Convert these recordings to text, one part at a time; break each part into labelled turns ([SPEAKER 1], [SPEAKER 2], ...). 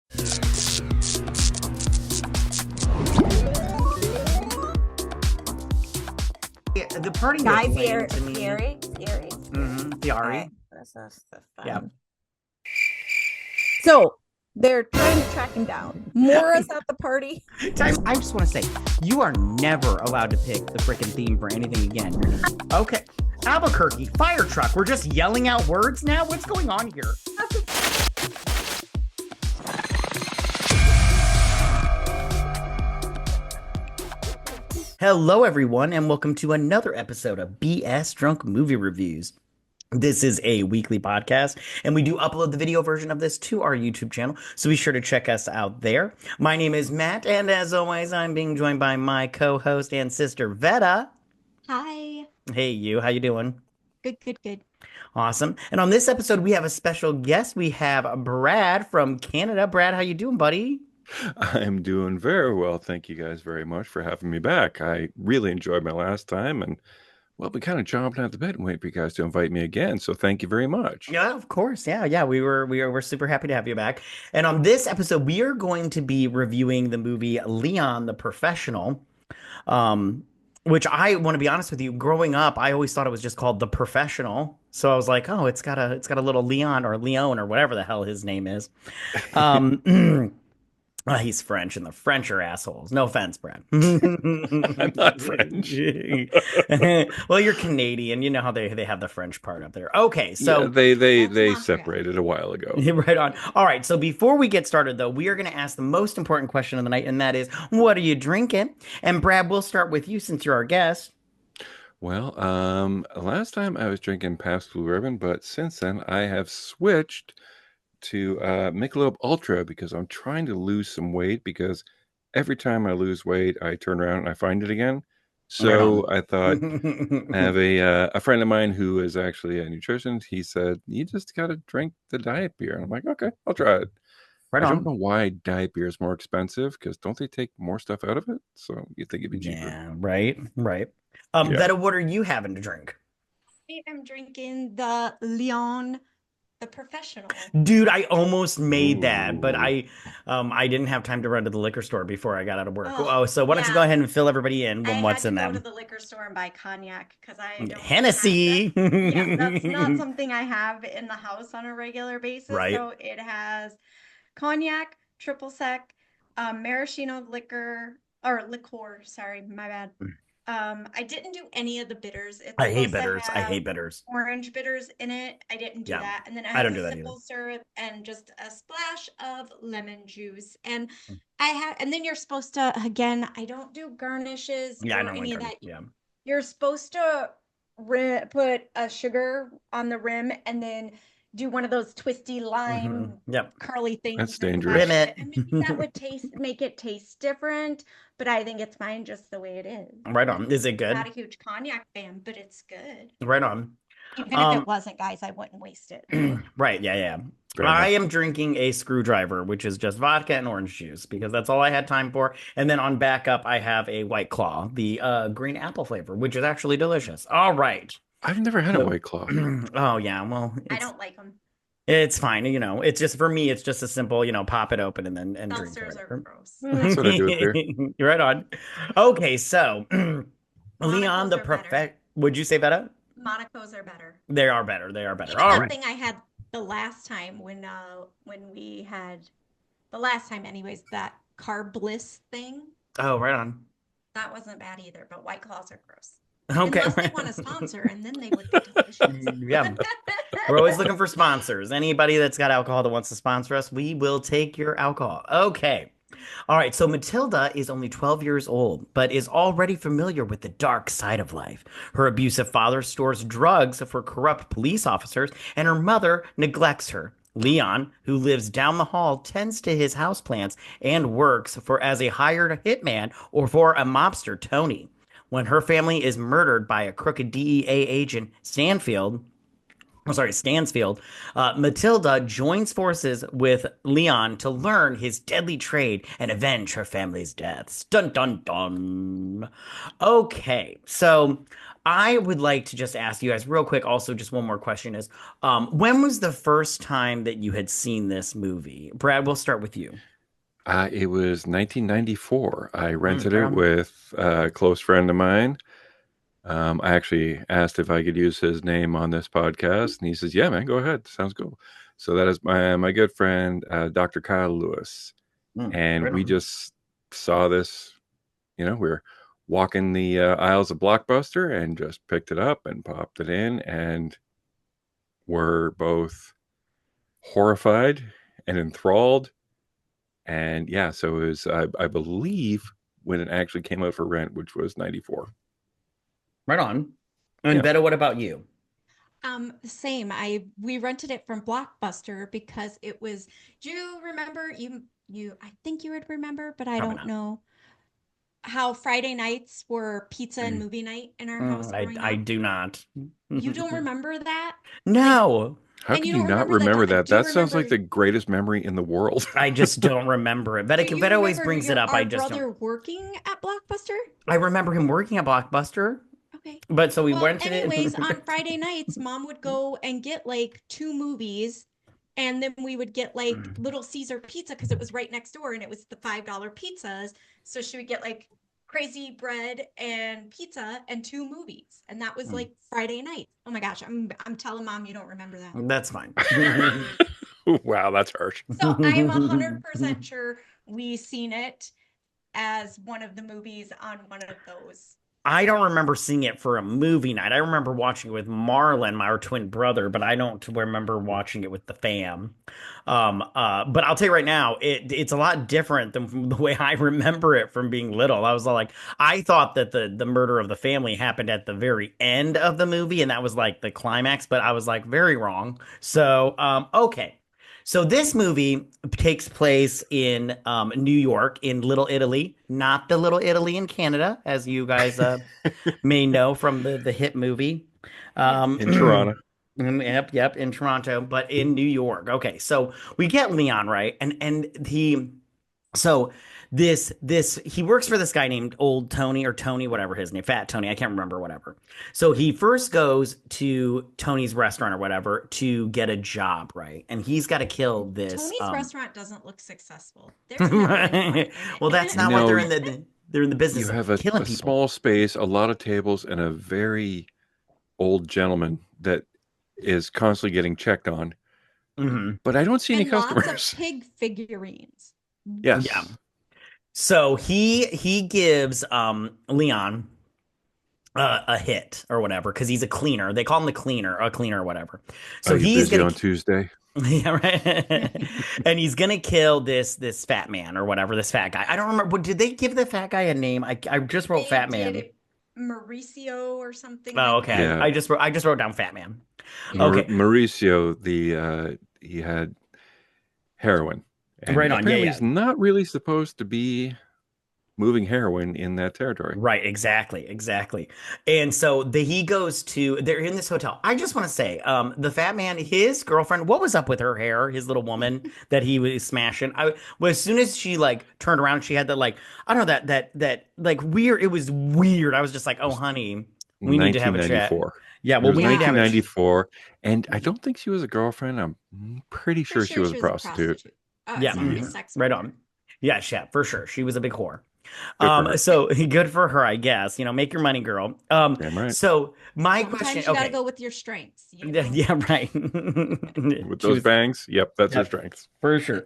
[SPEAKER 1] The party
[SPEAKER 2] Guy
[SPEAKER 1] was
[SPEAKER 2] Fieri.
[SPEAKER 1] lame to me.
[SPEAKER 2] Fieri.
[SPEAKER 1] Fieri.
[SPEAKER 2] This is the fun.
[SPEAKER 1] Yeah.
[SPEAKER 2] So they're trying to track him down. Mora's at the party.
[SPEAKER 1] I just want to say, you are never allowed to pick the freaking theme for anything again. Okay. Albuquerque, fire truck. We're just yelling out words now? What's going on here? Hello, everyone, and welcome to another episode of BS Drunk Movie Reviews. This is a weekly podcast, and we do upload the video version of this to our YouTube channel, so be sure to check us out there. My name is Matt, and as always, I'm being joined by my co-host and sister, Vetta.
[SPEAKER 3] Hi.
[SPEAKER 1] Hey, you. How you doing?
[SPEAKER 3] Good.
[SPEAKER 1] Awesome. And on this episode, we have a special guest. We have Brad from Canada. Brad, how you doing, buddy?
[SPEAKER 4] I'm doing very well. Thank you guys very much for having me back. I really enjoyed my last time, and well, we kind of jumped out the bed and wait for you guys to invite me again. So thank you very much.
[SPEAKER 1] Yeah, of course. Yeah. We're super happy to have you back. And on this episode, we are going to be reviewing the movie Leon the Professional. Which I want to be honest with you, growing up, I always thought it was just called The Professional. So I was like, oh, it's got a little Leon or Leon or whatever the hell his name is. He's French, and the French are assholes. No offense, Brad.
[SPEAKER 4] I'm not French.
[SPEAKER 1] Well, you're Canadian. You know how they have the French part up there. Okay, so
[SPEAKER 4] yeah, they
[SPEAKER 3] That's not
[SPEAKER 4] separated a while ago.
[SPEAKER 1] right on. All right, so before we get started, though, we are going to ask the most important question of the night, and that is, what are you drinking? And Brad, we'll start with you since you're our guest.
[SPEAKER 4] Well, last time I was drinking Pabst Blue Ribbon, but since then I have switched to Michelob Ultra because I'm trying to lose some weight, because every time I lose weight, I turn around and I find it again. So I thought, I have a friend of mine who is actually a nutritionist. He said, you just got to drink the diet beer. And I'm like, okay, I'll try it.
[SPEAKER 1] Right
[SPEAKER 4] I
[SPEAKER 1] on.
[SPEAKER 4] don't know why diet beer is more expensive, because don't they take more stuff out of it? So you think it'd be cheaper.
[SPEAKER 1] Yeah, right.
[SPEAKER 4] Yeah.
[SPEAKER 1] Vetta, what are you having to drink?
[SPEAKER 3] I'm drinking the Léon the Professional.
[SPEAKER 1] Dude, I almost made that, but
[SPEAKER 4] Ooh.
[SPEAKER 1] I didn't have time to run to the liquor store before I got out of work.
[SPEAKER 3] Oh,
[SPEAKER 1] So why don't you
[SPEAKER 3] yeah.
[SPEAKER 1] go ahead and fill everybody in
[SPEAKER 3] I
[SPEAKER 1] on what's
[SPEAKER 3] had
[SPEAKER 1] in
[SPEAKER 3] to go
[SPEAKER 1] them?
[SPEAKER 3] to the liquor store and buy cognac because I don't
[SPEAKER 1] Hennessy.
[SPEAKER 3] have that. Yeah, that's not something I have in the house on a regular basis.
[SPEAKER 1] Right.
[SPEAKER 3] So it has cognac, triple sec, maraschino liquor. Sorry, my bad. I didn't do any of the bitters. It's
[SPEAKER 1] I hate
[SPEAKER 3] supposed to
[SPEAKER 1] bitters. I
[SPEAKER 3] have
[SPEAKER 1] hate bitters.
[SPEAKER 3] orange bitters in it. I didn't do
[SPEAKER 1] Yeah,
[SPEAKER 3] that. And then it
[SPEAKER 1] I
[SPEAKER 3] has
[SPEAKER 1] don't
[SPEAKER 3] a
[SPEAKER 1] do that either.
[SPEAKER 3] simple syrup and just a splash of lemon juice. And
[SPEAKER 1] Mm.
[SPEAKER 3] and then you're supposed to, again, I don't do garnishes
[SPEAKER 1] Yeah, I
[SPEAKER 3] or
[SPEAKER 1] don't
[SPEAKER 3] any
[SPEAKER 1] like
[SPEAKER 3] of
[SPEAKER 1] them.
[SPEAKER 3] that.
[SPEAKER 1] Yeah.
[SPEAKER 3] You're supposed to put a sugar on the rim and then do one of those twisty lime
[SPEAKER 1] Yep.
[SPEAKER 3] curly things.
[SPEAKER 4] That's
[SPEAKER 3] and
[SPEAKER 4] dangerous.
[SPEAKER 3] splash
[SPEAKER 1] Rim it.
[SPEAKER 3] And maybe that would make it taste different, but I think it's fine just the way it is.
[SPEAKER 1] Right on. Is it good?
[SPEAKER 3] Not a huge cognac fan, but it's good.
[SPEAKER 1] Right on.
[SPEAKER 3] Even if it wasn't, guys, I wouldn't waste it.
[SPEAKER 1] Right. Yeah.
[SPEAKER 4] Fair
[SPEAKER 1] I
[SPEAKER 4] enough.
[SPEAKER 1] am drinking a screwdriver, which is just vodka and orange juice, because that's all I had time for. And then on backup, I have a White Claw, the green apple flavor, which is actually delicious. All right.
[SPEAKER 4] I've never had a White Claw.
[SPEAKER 1] Oh, yeah. Well,
[SPEAKER 3] I don't like them.
[SPEAKER 1] it's fine. It's just, for me, it's just a simple, pop it open and drink
[SPEAKER 3] Seltzers
[SPEAKER 1] it.
[SPEAKER 3] are gross.
[SPEAKER 4] That's what I do with beer.
[SPEAKER 1] You're right on. Okay, so Leon the
[SPEAKER 3] Monocos are better.
[SPEAKER 1] Would you say better?
[SPEAKER 3] Monocos are better.
[SPEAKER 1] They are better.
[SPEAKER 3] Even
[SPEAKER 1] All
[SPEAKER 3] that
[SPEAKER 1] right.
[SPEAKER 3] thing I had the last time when we had the last time, anyways, that Carb Bliss thing.
[SPEAKER 1] Oh, right on.
[SPEAKER 3] That wasn't bad either, but White Claws are gross.
[SPEAKER 1] Okay.
[SPEAKER 3] Unless they want to sponsor, and then they would be delicious.
[SPEAKER 1] Yeah. We're always looking for sponsors. Anybody that's got alcohol that wants to sponsor us, we will take your alcohol. Okay. All right. So Mathilda is only 12 years old, but is already familiar with the dark side of life. Her abusive father stores drugs for corrupt police officers, and her mother neglects her. Leon, who lives down the hall, tends to his houseplants and works as a hired hitman or for a mobster, Tony. When her family is murdered by a crooked DEA agent, Stansfield, Mathilda joins forces with Leon to learn his deadly trade and avenge her family's deaths. Dun dun dun. Okay, so I would like to just ask you guys real quick. Also, just one more question is, when was the first time that you had seen this movie? Brad, we'll start with you.
[SPEAKER 4] It was 1994. I rented
[SPEAKER 1] Right
[SPEAKER 4] it
[SPEAKER 1] on.
[SPEAKER 4] with a close friend of mine. I actually asked if I could use his name on this podcast, and he says, "Yeah, man, go ahead. Sounds cool." So that is my good friend, Dr. Kyle Lewis, and
[SPEAKER 1] Right
[SPEAKER 4] we
[SPEAKER 1] on.
[SPEAKER 4] just saw this. We were walking the aisles of Blockbuster and just picked it up and popped it in, and were both horrified and enthralled. And yeah, so it was, I believe, when it actually came out for rent, which was 94.
[SPEAKER 1] Right on. And
[SPEAKER 4] Yeah.
[SPEAKER 1] Vetta, what about you?
[SPEAKER 3] Same. We rented it from Blockbuster because it was, do you remember I think you would remember, but I
[SPEAKER 1] Probably
[SPEAKER 3] don't
[SPEAKER 1] not.
[SPEAKER 3] know how Friday nights were pizza and movie night in our house growing
[SPEAKER 1] I
[SPEAKER 3] up.
[SPEAKER 1] do not.
[SPEAKER 3] You don't remember that? Like,
[SPEAKER 1] No,
[SPEAKER 4] How
[SPEAKER 3] and you
[SPEAKER 4] could you
[SPEAKER 3] don't
[SPEAKER 4] not
[SPEAKER 3] remember the
[SPEAKER 4] remember
[SPEAKER 3] time.
[SPEAKER 4] that?
[SPEAKER 3] Do you
[SPEAKER 4] That sounds
[SPEAKER 3] remember
[SPEAKER 4] like the greatest memory in the world.
[SPEAKER 1] I just don't remember it.
[SPEAKER 3] do
[SPEAKER 1] Vetta,
[SPEAKER 3] you
[SPEAKER 1] Vetta always
[SPEAKER 3] remember
[SPEAKER 1] brings it up. I
[SPEAKER 3] our
[SPEAKER 1] just don't.
[SPEAKER 3] brother working at Blockbuster?
[SPEAKER 1] I remember him working at Blockbuster,
[SPEAKER 3] Okay.
[SPEAKER 1] but so we
[SPEAKER 3] Well,
[SPEAKER 1] rented it.
[SPEAKER 3] anyways, on Friday nights, mom would go and get like two movies, and then we would get like Little Caesar pizza because it was right next door and it was the $5 pizzas. So she would get like crazy bread and pizza and two movies. And that was like Friday night. Oh my gosh, I'm telling mom you don't remember that.
[SPEAKER 1] That's fine.
[SPEAKER 4] Wow, that's harsh.
[SPEAKER 3] So I'm 100% sure we seen it as one of the movies on one of those.
[SPEAKER 1] I don't remember seeing it for a movie night. I remember watching it with Marlon, my twin brother, but I don't remember watching it with the fam. But I'll tell you right now, it's a lot different than from the way I remember it from being little. I was all like, I thought that the murder of the family happened at the very end of the movie, and that was like the climax, but I was like very wrong. So, okay. So this movie takes place in New York, in Little Italy, not the Little Italy in Canada, as you guys may know from the hit movie.
[SPEAKER 3] Yes.
[SPEAKER 4] In Toronto.
[SPEAKER 1] Yep, in Toronto, but in New York. Okay, so we get Leon, right? And he so this he works for this guy named Old Tony or Tony, whatever his name, Fat Tony, I can't remember, whatever. So he first goes to Tony's restaurant or whatever to get a job, right? And he's got to kill this
[SPEAKER 3] Tony's restaurant doesn't look successful. There's never anyone in
[SPEAKER 1] well, that's
[SPEAKER 3] it.
[SPEAKER 1] not what
[SPEAKER 4] No,
[SPEAKER 1] they're in the business
[SPEAKER 4] you
[SPEAKER 1] of
[SPEAKER 4] have
[SPEAKER 1] killing
[SPEAKER 4] a
[SPEAKER 1] people.
[SPEAKER 4] small space, a lot of tables, and a very old gentleman that is constantly getting checked on.
[SPEAKER 1] Hmm.
[SPEAKER 4] But I don't see any
[SPEAKER 3] And lots of
[SPEAKER 4] customers.
[SPEAKER 3] pig figurines.
[SPEAKER 1] Yeah.
[SPEAKER 4] Yes.
[SPEAKER 1] So he gives Leon a hit or whatever because he's a cleaner. They call him the cleaner, a cleaner or whatever. So
[SPEAKER 4] Are you
[SPEAKER 1] he's
[SPEAKER 4] busy
[SPEAKER 1] gonna
[SPEAKER 4] on Tuesday?
[SPEAKER 1] yeah, right. And he's gonna kill this fat man or whatever, this fat guy. I don't remember. Did they give the fat guy a name? I just wrote
[SPEAKER 3] They
[SPEAKER 1] Fat
[SPEAKER 3] did
[SPEAKER 1] Man.
[SPEAKER 3] it Mauricio or something
[SPEAKER 1] Oh,
[SPEAKER 3] like
[SPEAKER 1] okay.
[SPEAKER 3] that.
[SPEAKER 4] Yeah.
[SPEAKER 1] I just wrote down Fat Man.
[SPEAKER 3] Yeah.
[SPEAKER 1] Okay,
[SPEAKER 4] Mauricio, he had heroin, and
[SPEAKER 1] right on. Yeah,
[SPEAKER 4] apparently
[SPEAKER 1] yeah.
[SPEAKER 4] he's not really supposed to be moving heroin in that territory.
[SPEAKER 1] Right, exactly. And so he goes to they're in this hotel. I just want to say, the fat man, his girlfriend, what was up with her hair? His little woman that he was smashing. Well, as soon as she like turned around, she had that like I don't know that like weird. It was weird. I was just like, oh honey, we need to have a chat.
[SPEAKER 4] 1994.
[SPEAKER 1] Yeah,
[SPEAKER 4] It
[SPEAKER 1] well,
[SPEAKER 4] was
[SPEAKER 1] we need to have a
[SPEAKER 4] 1994, and I don't think she was a girlfriend. I'm pretty
[SPEAKER 3] Pretty
[SPEAKER 4] sure she
[SPEAKER 3] sure
[SPEAKER 4] was
[SPEAKER 3] she
[SPEAKER 4] a
[SPEAKER 3] was a
[SPEAKER 4] prostitute.
[SPEAKER 3] prostitute.
[SPEAKER 1] yeah,
[SPEAKER 3] Sorry, a sex
[SPEAKER 1] right
[SPEAKER 3] worker.
[SPEAKER 1] on. Yeah, for sure. She was a big whore.
[SPEAKER 4] Good for her.
[SPEAKER 1] So good for her, I guess. You know, make your money, girl.
[SPEAKER 4] Damn right.
[SPEAKER 1] So my question,
[SPEAKER 3] Sometimes you got to
[SPEAKER 1] okay.
[SPEAKER 3] go with your strengths.
[SPEAKER 1] Yeah, right.
[SPEAKER 4] With
[SPEAKER 1] She
[SPEAKER 4] those
[SPEAKER 1] was,
[SPEAKER 4] bangs, yep, that's her
[SPEAKER 1] yep,
[SPEAKER 4] strength.
[SPEAKER 1] for sure.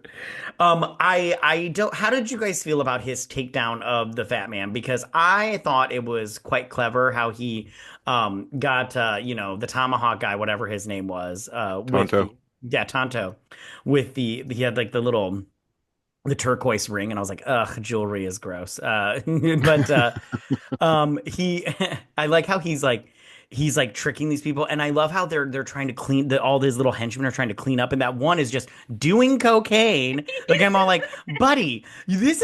[SPEAKER 1] I don't. How did you guys feel about his takedown of the fat man? Because I thought it was quite clever how he got the tomahawk guy, whatever his name was, with
[SPEAKER 4] Tonto.
[SPEAKER 1] the yeah Tonto, with the he had like the turquoise ring, and I was like, ugh, jewelry is gross. But he I like how he's like tricking these people, and I love how they're trying to clean all these little henchmen are trying to clean up, and that one is just doing cocaine. Like I'm all like, buddy, this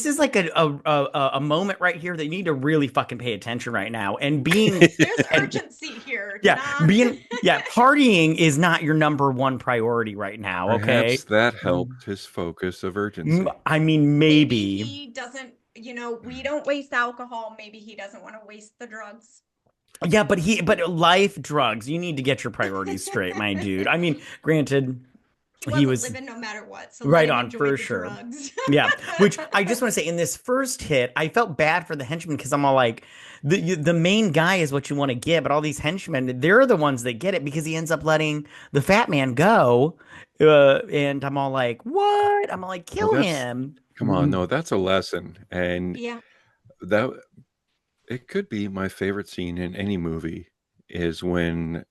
[SPEAKER 1] is like a moment right here that you need to really fucking pay attention right now. And being
[SPEAKER 3] There's
[SPEAKER 1] and
[SPEAKER 3] urgency here.
[SPEAKER 1] yeah,
[SPEAKER 3] Not
[SPEAKER 1] partying is not your number one priority right now, okay?
[SPEAKER 4] Perhaps that helped his focus of urgency.
[SPEAKER 1] I mean,
[SPEAKER 3] maybe
[SPEAKER 1] maybe.
[SPEAKER 3] he doesn't, we don't waste alcohol. Maybe he doesn't want to waste the drugs.
[SPEAKER 1] Yeah, but life, drugs. You need to get your priorities straight, my dude. I mean, granted,
[SPEAKER 3] He
[SPEAKER 1] he
[SPEAKER 3] wasn't
[SPEAKER 1] was
[SPEAKER 3] living no matter what, so let
[SPEAKER 1] right
[SPEAKER 3] him
[SPEAKER 1] on
[SPEAKER 3] enjoy
[SPEAKER 1] for
[SPEAKER 3] the
[SPEAKER 1] sure.
[SPEAKER 3] drugs.
[SPEAKER 1] Yeah, which I just want to say in this first hit, I felt bad for the henchmen because I'm all like, the main guy is what you want to get, but all these henchmen, they're the ones that get it because he ends up letting the fat man go, and I'm all like, what? I'm all like,
[SPEAKER 4] Well,
[SPEAKER 1] kill
[SPEAKER 4] that's
[SPEAKER 1] him.
[SPEAKER 4] come on, no, that's a lesson, and
[SPEAKER 3] Yeah.
[SPEAKER 4] that it could be my favorite scene in any movie is when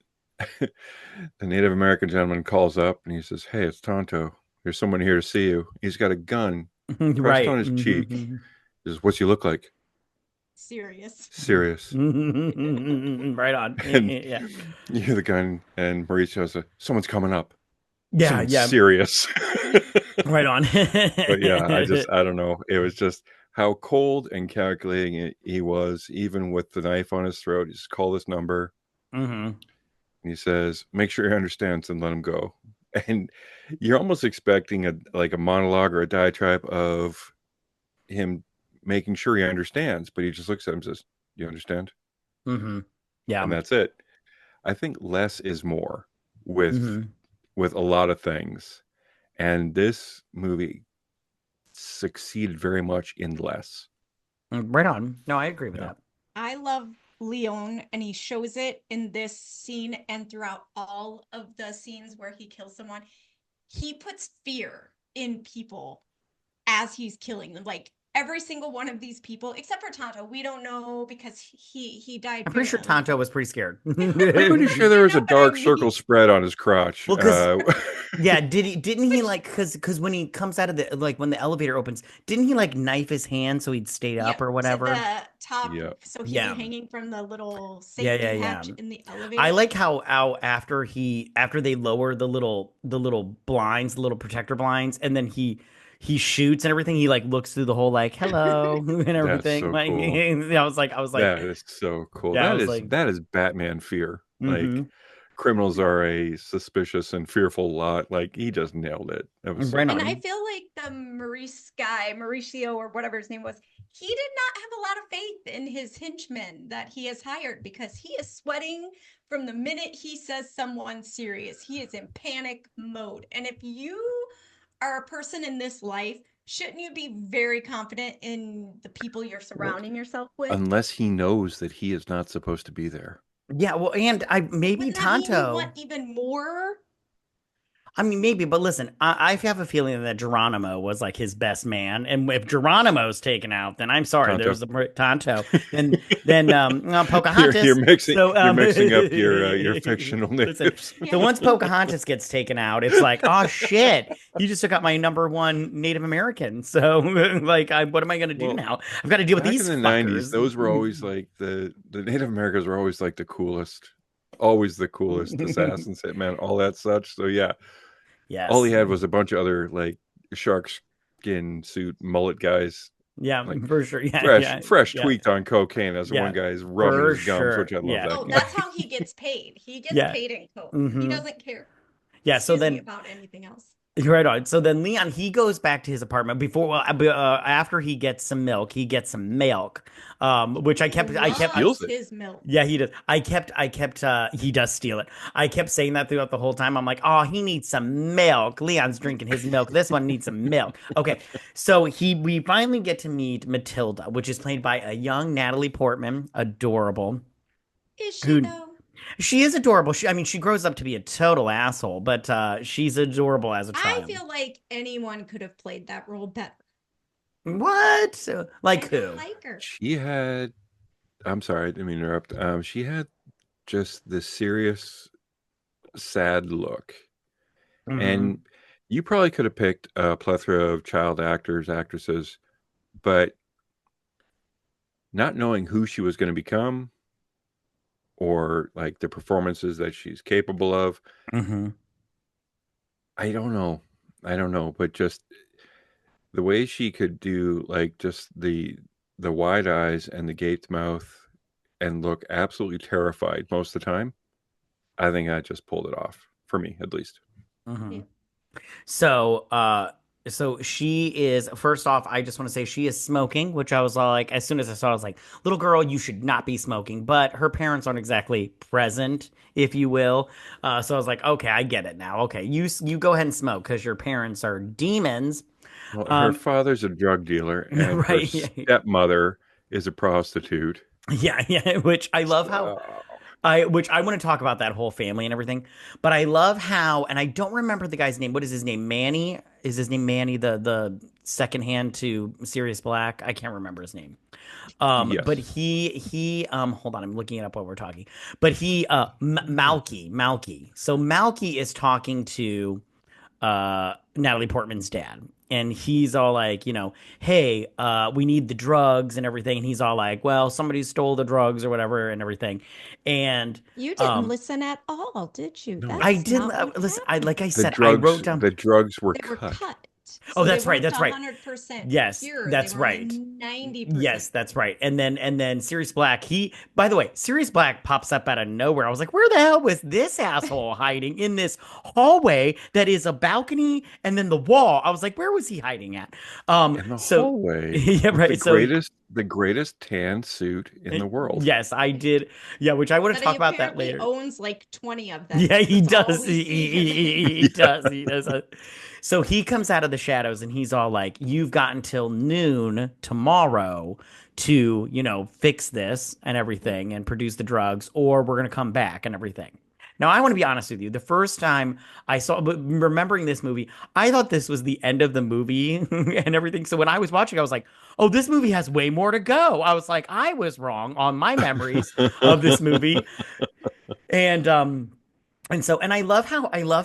[SPEAKER 4] the Native American gentleman calls up and he says, "Hey, it's Tonto. There's someone here to see you. He's got a gun pressed
[SPEAKER 1] Right.
[SPEAKER 4] on his cheek. He says, what's he look like?
[SPEAKER 3] Serious.
[SPEAKER 4] Serious."
[SPEAKER 1] Right on.
[SPEAKER 4] And
[SPEAKER 1] Yeah.
[SPEAKER 4] you hear the gun, and Mauricio says, "Someone's coming up.
[SPEAKER 1] Yeah,
[SPEAKER 4] Someone
[SPEAKER 1] yeah.
[SPEAKER 4] serious."
[SPEAKER 1] Right on.
[SPEAKER 4] But yeah, I don't know. It was just how cold and calculating he was, even with the knife on his throat. He just call this number.
[SPEAKER 1] Hmm.
[SPEAKER 4] And he says, "Make sure he understands and let him go." And you're almost expecting a monologue or a diatribe of him making sure he understands, but he just looks at him and says, "You understand?"
[SPEAKER 1] Hmm. Yeah.
[SPEAKER 4] And that's it. I think less is more with
[SPEAKER 1] Hmm.
[SPEAKER 4] with a lot of things. And this movie succeeded very much in less.
[SPEAKER 1] Right on. No, I agree with
[SPEAKER 4] Yeah.
[SPEAKER 1] that.
[SPEAKER 3] I love Leon, and he shows it in this scene and throughout all of the scenes where he kills someone. He puts fear in people as he's killing them. Like every single one of these people, except for Tonto, we don't know because he died
[SPEAKER 1] I'm pretty
[SPEAKER 3] very
[SPEAKER 1] sure
[SPEAKER 3] early.
[SPEAKER 1] Tonto was pretty scared.
[SPEAKER 4] I'm pretty sure there
[SPEAKER 3] You
[SPEAKER 4] was
[SPEAKER 3] know
[SPEAKER 4] a
[SPEAKER 3] what I
[SPEAKER 4] dark
[SPEAKER 3] mean?
[SPEAKER 4] circle spread on his crotch.
[SPEAKER 1] Well, because yeah, didn't he like because when he comes out of the like when the elevator opens, didn't he like knife his hand so he'd stay up
[SPEAKER 3] Yep,
[SPEAKER 1] or
[SPEAKER 3] to
[SPEAKER 1] whatever?
[SPEAKER 3] the top,
[SPEAKER 4] Yeah.
[SPEAKER 3] so he'd be
[SPEAKER 1] Yeah.
[SPEAKER 3] hanging from the little
[SPEAKER 1] Yeah,
[SPEAKER 3] safety
[SPEAKER 1] yeah.
[SPEAKER 3] hatch in the
[SPEAKER 1] I
[SPEAKER 3] elevator.
[SPEAKER 1] like how after they lower the little blinds, the little protector blinds, and then he shoots and everything. He like looks through the whole like hello and
[SPEAKER 4] That's
[SPEAKER 1] everything.
[SPEAKER 4] so
[SPEAKER 1] Like
[SPEAKER 4] cool.
[SPEAKER 1] I was like,
[SPEAKER 4] That is so cool.
[SPEAKER 1] yeah, I
[SPEAKER 4] That
[SPEAKER 1] was
[SPEAKER 4] is
[SPEAKER 1] like,
[SPEAKER 4] that is Batman fear. Like
[SPEAKER 1] mm-hmm,
[SPEAKER 4] criminals are a suspicious and fearful lot. Like he just nailed it. That was so
[SPEAKER 1] right
[SPEAKER 3] And I
[SPEAKER 4] good.
[SPEAKER 1] on.
[SPEAKER 3] feel like the Mauricio or whatever his name was, he did not have a lot of faith in his henchmen that he has hired because he is sweating from the minute he says someone's serious. He is in panic mode. And if you are a person in this life, shouldn't you be very confident in the people you're
[SPEAKER 4] Well,
[SPEAKER 3] surrounding yourself with?
[SPEAKER 4] unless he knows that he is not supposed to be there.
[SPEAKER 1] Yeah, well, and I maybe
[SPEAKER 3] Wouldn't that mean you want
[SPEAKER 1] Tonto.
[SPEAKER 3] even more?
[SPEAKER 1] I mean, maybe, but listen, I have a feeling that Geronimo was like his best man, and if Geronimo's taken out, then I'm sorry,
[SPEAKER 4] Tonto.
[SPEAKER 1] there's a Tonto, then
[SPEAKER 4] You're
[SPEAKER 1] Pocahontas.
[SPEAKER 4] mixing
[SPEAKER 1] So
[SPEAKER 4] you're mixing up your fictional
[SPEAKER 1] listen,
[SPEAKER 4] natives.
[SPEAKER 3] Yeah.
[SPEAKER 1] so once Pocahontas gets taken out, it's like, oh shit, you just took out my number one Native American. So like, what am I gonna do
[SPEAKER 4] Well,
[SPEAKER 1] now? I've got to deal with
[SPEAKER 4] back in
[SPEAKER 1] these
[SPEAKER 4] the 90s,
[SPEAKER 1] fuckers.
[SPEAKER 4] those were always like the Native Americans were always like the coolest, always the coolest assassins, hitman, all that such. So yeah, all he
[SPEAKER 1] Yes,
[SPEAKER 4] had was a bunch of other like shark skin suit mullet guys,
[SPEAKER 1] yeah,
[SPEAKER 4] like
[SPEAKER 1] for sure, yeah,
[SPEAKER 4] fresh
[SPEAKER 1] yeah,
[SPEAKER 4] fresh
[SPEAKER 1] yeah,
[SPEAKER 4] tweaked on cocaine as the one
[SPEAKER 1] yeah,
[SPEAKER 4] guy's rubbing
[SPEAKER 1] for
[SPEAKER 4] his gums, which
[SPEAKER 1] sure,
[SPEAKER 4] I love
[SPEAKER 1] yeah.
[SPEAKER 4] that
[SPEAKER 3] Oh,
[SPEAKER 4] guy.
[SPEAKER 3] that's how he gets paid. He gets
[SPEAKER 1] Yeah.
[SPEAKER 3] paid in coke. He
[SPEAKER 1] Hmm.
[SPEAKER 3] doesn't care,
[SPEAKER 1] Yeah. So
[SPEAKER 3] excuse me,
[SPEAKER 1] then,
[SPEAKER 3] about anything else.
[SPEAKER 1] right on. So then Leon, he goes back to his apartment before, well, after he gets some milk, he gets some milk, which
[SPEAKER 3] He
[SPEAKER 1] I
[SPEAKER 4] He
[SPEAKER 1] kept,
[SPEAKER 4] steals
[SPEAKER 3] loves
[SPEAKER 4] it.
[SPEAKER 3] his milk.
[SPEAKER 1] yeah, he does. He does steal it. I kept saying that throughout the whole time. I'm like, oh, he needs some milk. Leon's drinking his milk. This one needs some milk. Okay. So we finally get to meet Mathilda, which is played by a young Natalie Portman, adorable.
[SPEAKER 3] Is she
[SPEAKER 1] Who
[SPEAKER 3] though?
[SPEAKER 1] She is adorable. I mean, she grows up to be a total asshole, but she's adorable as a
[SPEAKER 3] I
[SPEAKER 1] child.
[SPEAKER 3] feel like anyone could have played that role better.
[SPEAKER 1] What?
[SPEAKER 3] I
[SPEAKER 1] Like
[SPEAKER 3] don't
[SPEAKER 1] who?
[SPEAKER 3] like her.
[SPEAKER 4] She had I'm sorry, I didn't mean to interrupt. She had just this serious, sad look.
[SPEAKER 1] Hmm.
[SPEAKER 4] And you probably could have picked a plethora of child actors, actresses, but not knowing who she was going to become or like the performances that she's capable of,
[SPEAKER 1] Hmm.
[SPEAKER 4] I don't know. I don't know, but just the way she could do like just the wide eyes and the gaped mouth and look absolutely terrified most of the time, I think I just pulled it off for me at least.
[SPEAKER 1] Hmm.
[SPEAKER 3] Yeah.
[SPEAKER 1] So, So she is, first off, I just want to say she is smoking, which I was all like, as soon as I saw it, I was like, little girl, you should not be smoking. But her parents aren't exactly present, if you will. So I was like, okay, I get it now. Okay, you go ahead and smoke because your parents are demons.
[SPEAKER 4] Well, her
[SPEAKER 1] Um,
[SPEAKER 4] father's a drug dealer, and her
[SPEAKER 1] right. Yeah,
[SPEAKER 4] stepmother is a prostitute.
[SPEAKER 1] yeah, yeah. Which I love how
[SPEAKER 4] So,
[SPEAKER 1] which I want to talk about that whole family and everything, but I love how, and I don't remember the guy's name. What is his name? Manny? Is his name Manny? The second hand to Sirius Black? I can't remember his name. But
[SPEAKER 4] yes.
[SPEAKER 1] he hold on, I'm looking it up while we're talking. But he Malky. So Malky is talking to Natalie Portman's dad. And he's all like, hey, we need the drugs and everything. And he's all like, well, somebody stole the drugs or whatever and everything. And
[SPEAKER 3] You didn't
[SPEAKER 1] um,
[SPEAKER 3] listen at all, did you?
[SPEAKER 4] No,
[SPEAKER 1] I
[SPEAKER 3] That's
[SPEAKER 1] didn't
[SPEAKER 3] not what
[SPEAKER 1] listen. I like I
[SPEAKER 4] the
[SPEAKER 1] said, I wrote
[SPEAKER 4] drugs
[SPEAKER 1] down.
[SPEAKER 4] the drugs were
[SPEAKER 3] They were
[SPEAKER 4] cut.
[SPEAKER 3] cut.
[SPEAKER 1] Oh,
[SPEAKER 3] So they
[SPEAKER 1] that's right.
[SPEAKER 3] weren't
[SPEAKER 1] That's right.
[SPEAKER 3] 100%
[SPEAKER 1] Yes,
[SPEAKER 3] pure. They
[SPEAKER 1] that's
[SPEAKER 3] were only
[SPEAKER 1] right.
[SPEAKER 3] 90%.
[SPEAKER 1] Yes, that's right. And then Sirius Black, by the way, Sirius Black pops up out of nowhere. I was like, where the hell was this asshole hiding in this hallway that is a balcony and then the wall? I was like, where was he hiding at?
[SPEAKER 4] In the
[SPEAKER 1] So
[SPEAKER 4] hallway
[SPEAKER 1] yeah,
[SPEAKER 4] with
[SPEAKER 1] right. So
[SPEAKER 4] the greatest tan suit in the world.
[SPEAKER 1] yes, I did. Yeah, which I want to
[SPEAKER 3] But he
[SPEAKER 1] talk about that
[SPEAKER 3] apparently
[SPEAKER 1] later.
[SPEAKER 3] owns like 20 of them
[SPEAKER 1] Yeah,
[SPEAKER 3] because
[SPEAKER 1] he
[SPEAKER 3] that's all
[SPEAKER 1] does.
[SPEAKER 3] we see him in.
[SPEAKER 1] He does. He does. So he comes out of the shadows and he's all like, "You've got until noon tomorrow to, fix this and everything and produce the drugs, or we're gonna come back and everything." Now, I want to be honest with you. The first time I saw, but remembering this movie, I thought this was the end of the movie and everything. So when I was watching, I was like, "Oh, this movie has way more to go." I was like, I was wrong on my memories of this movie, and and I love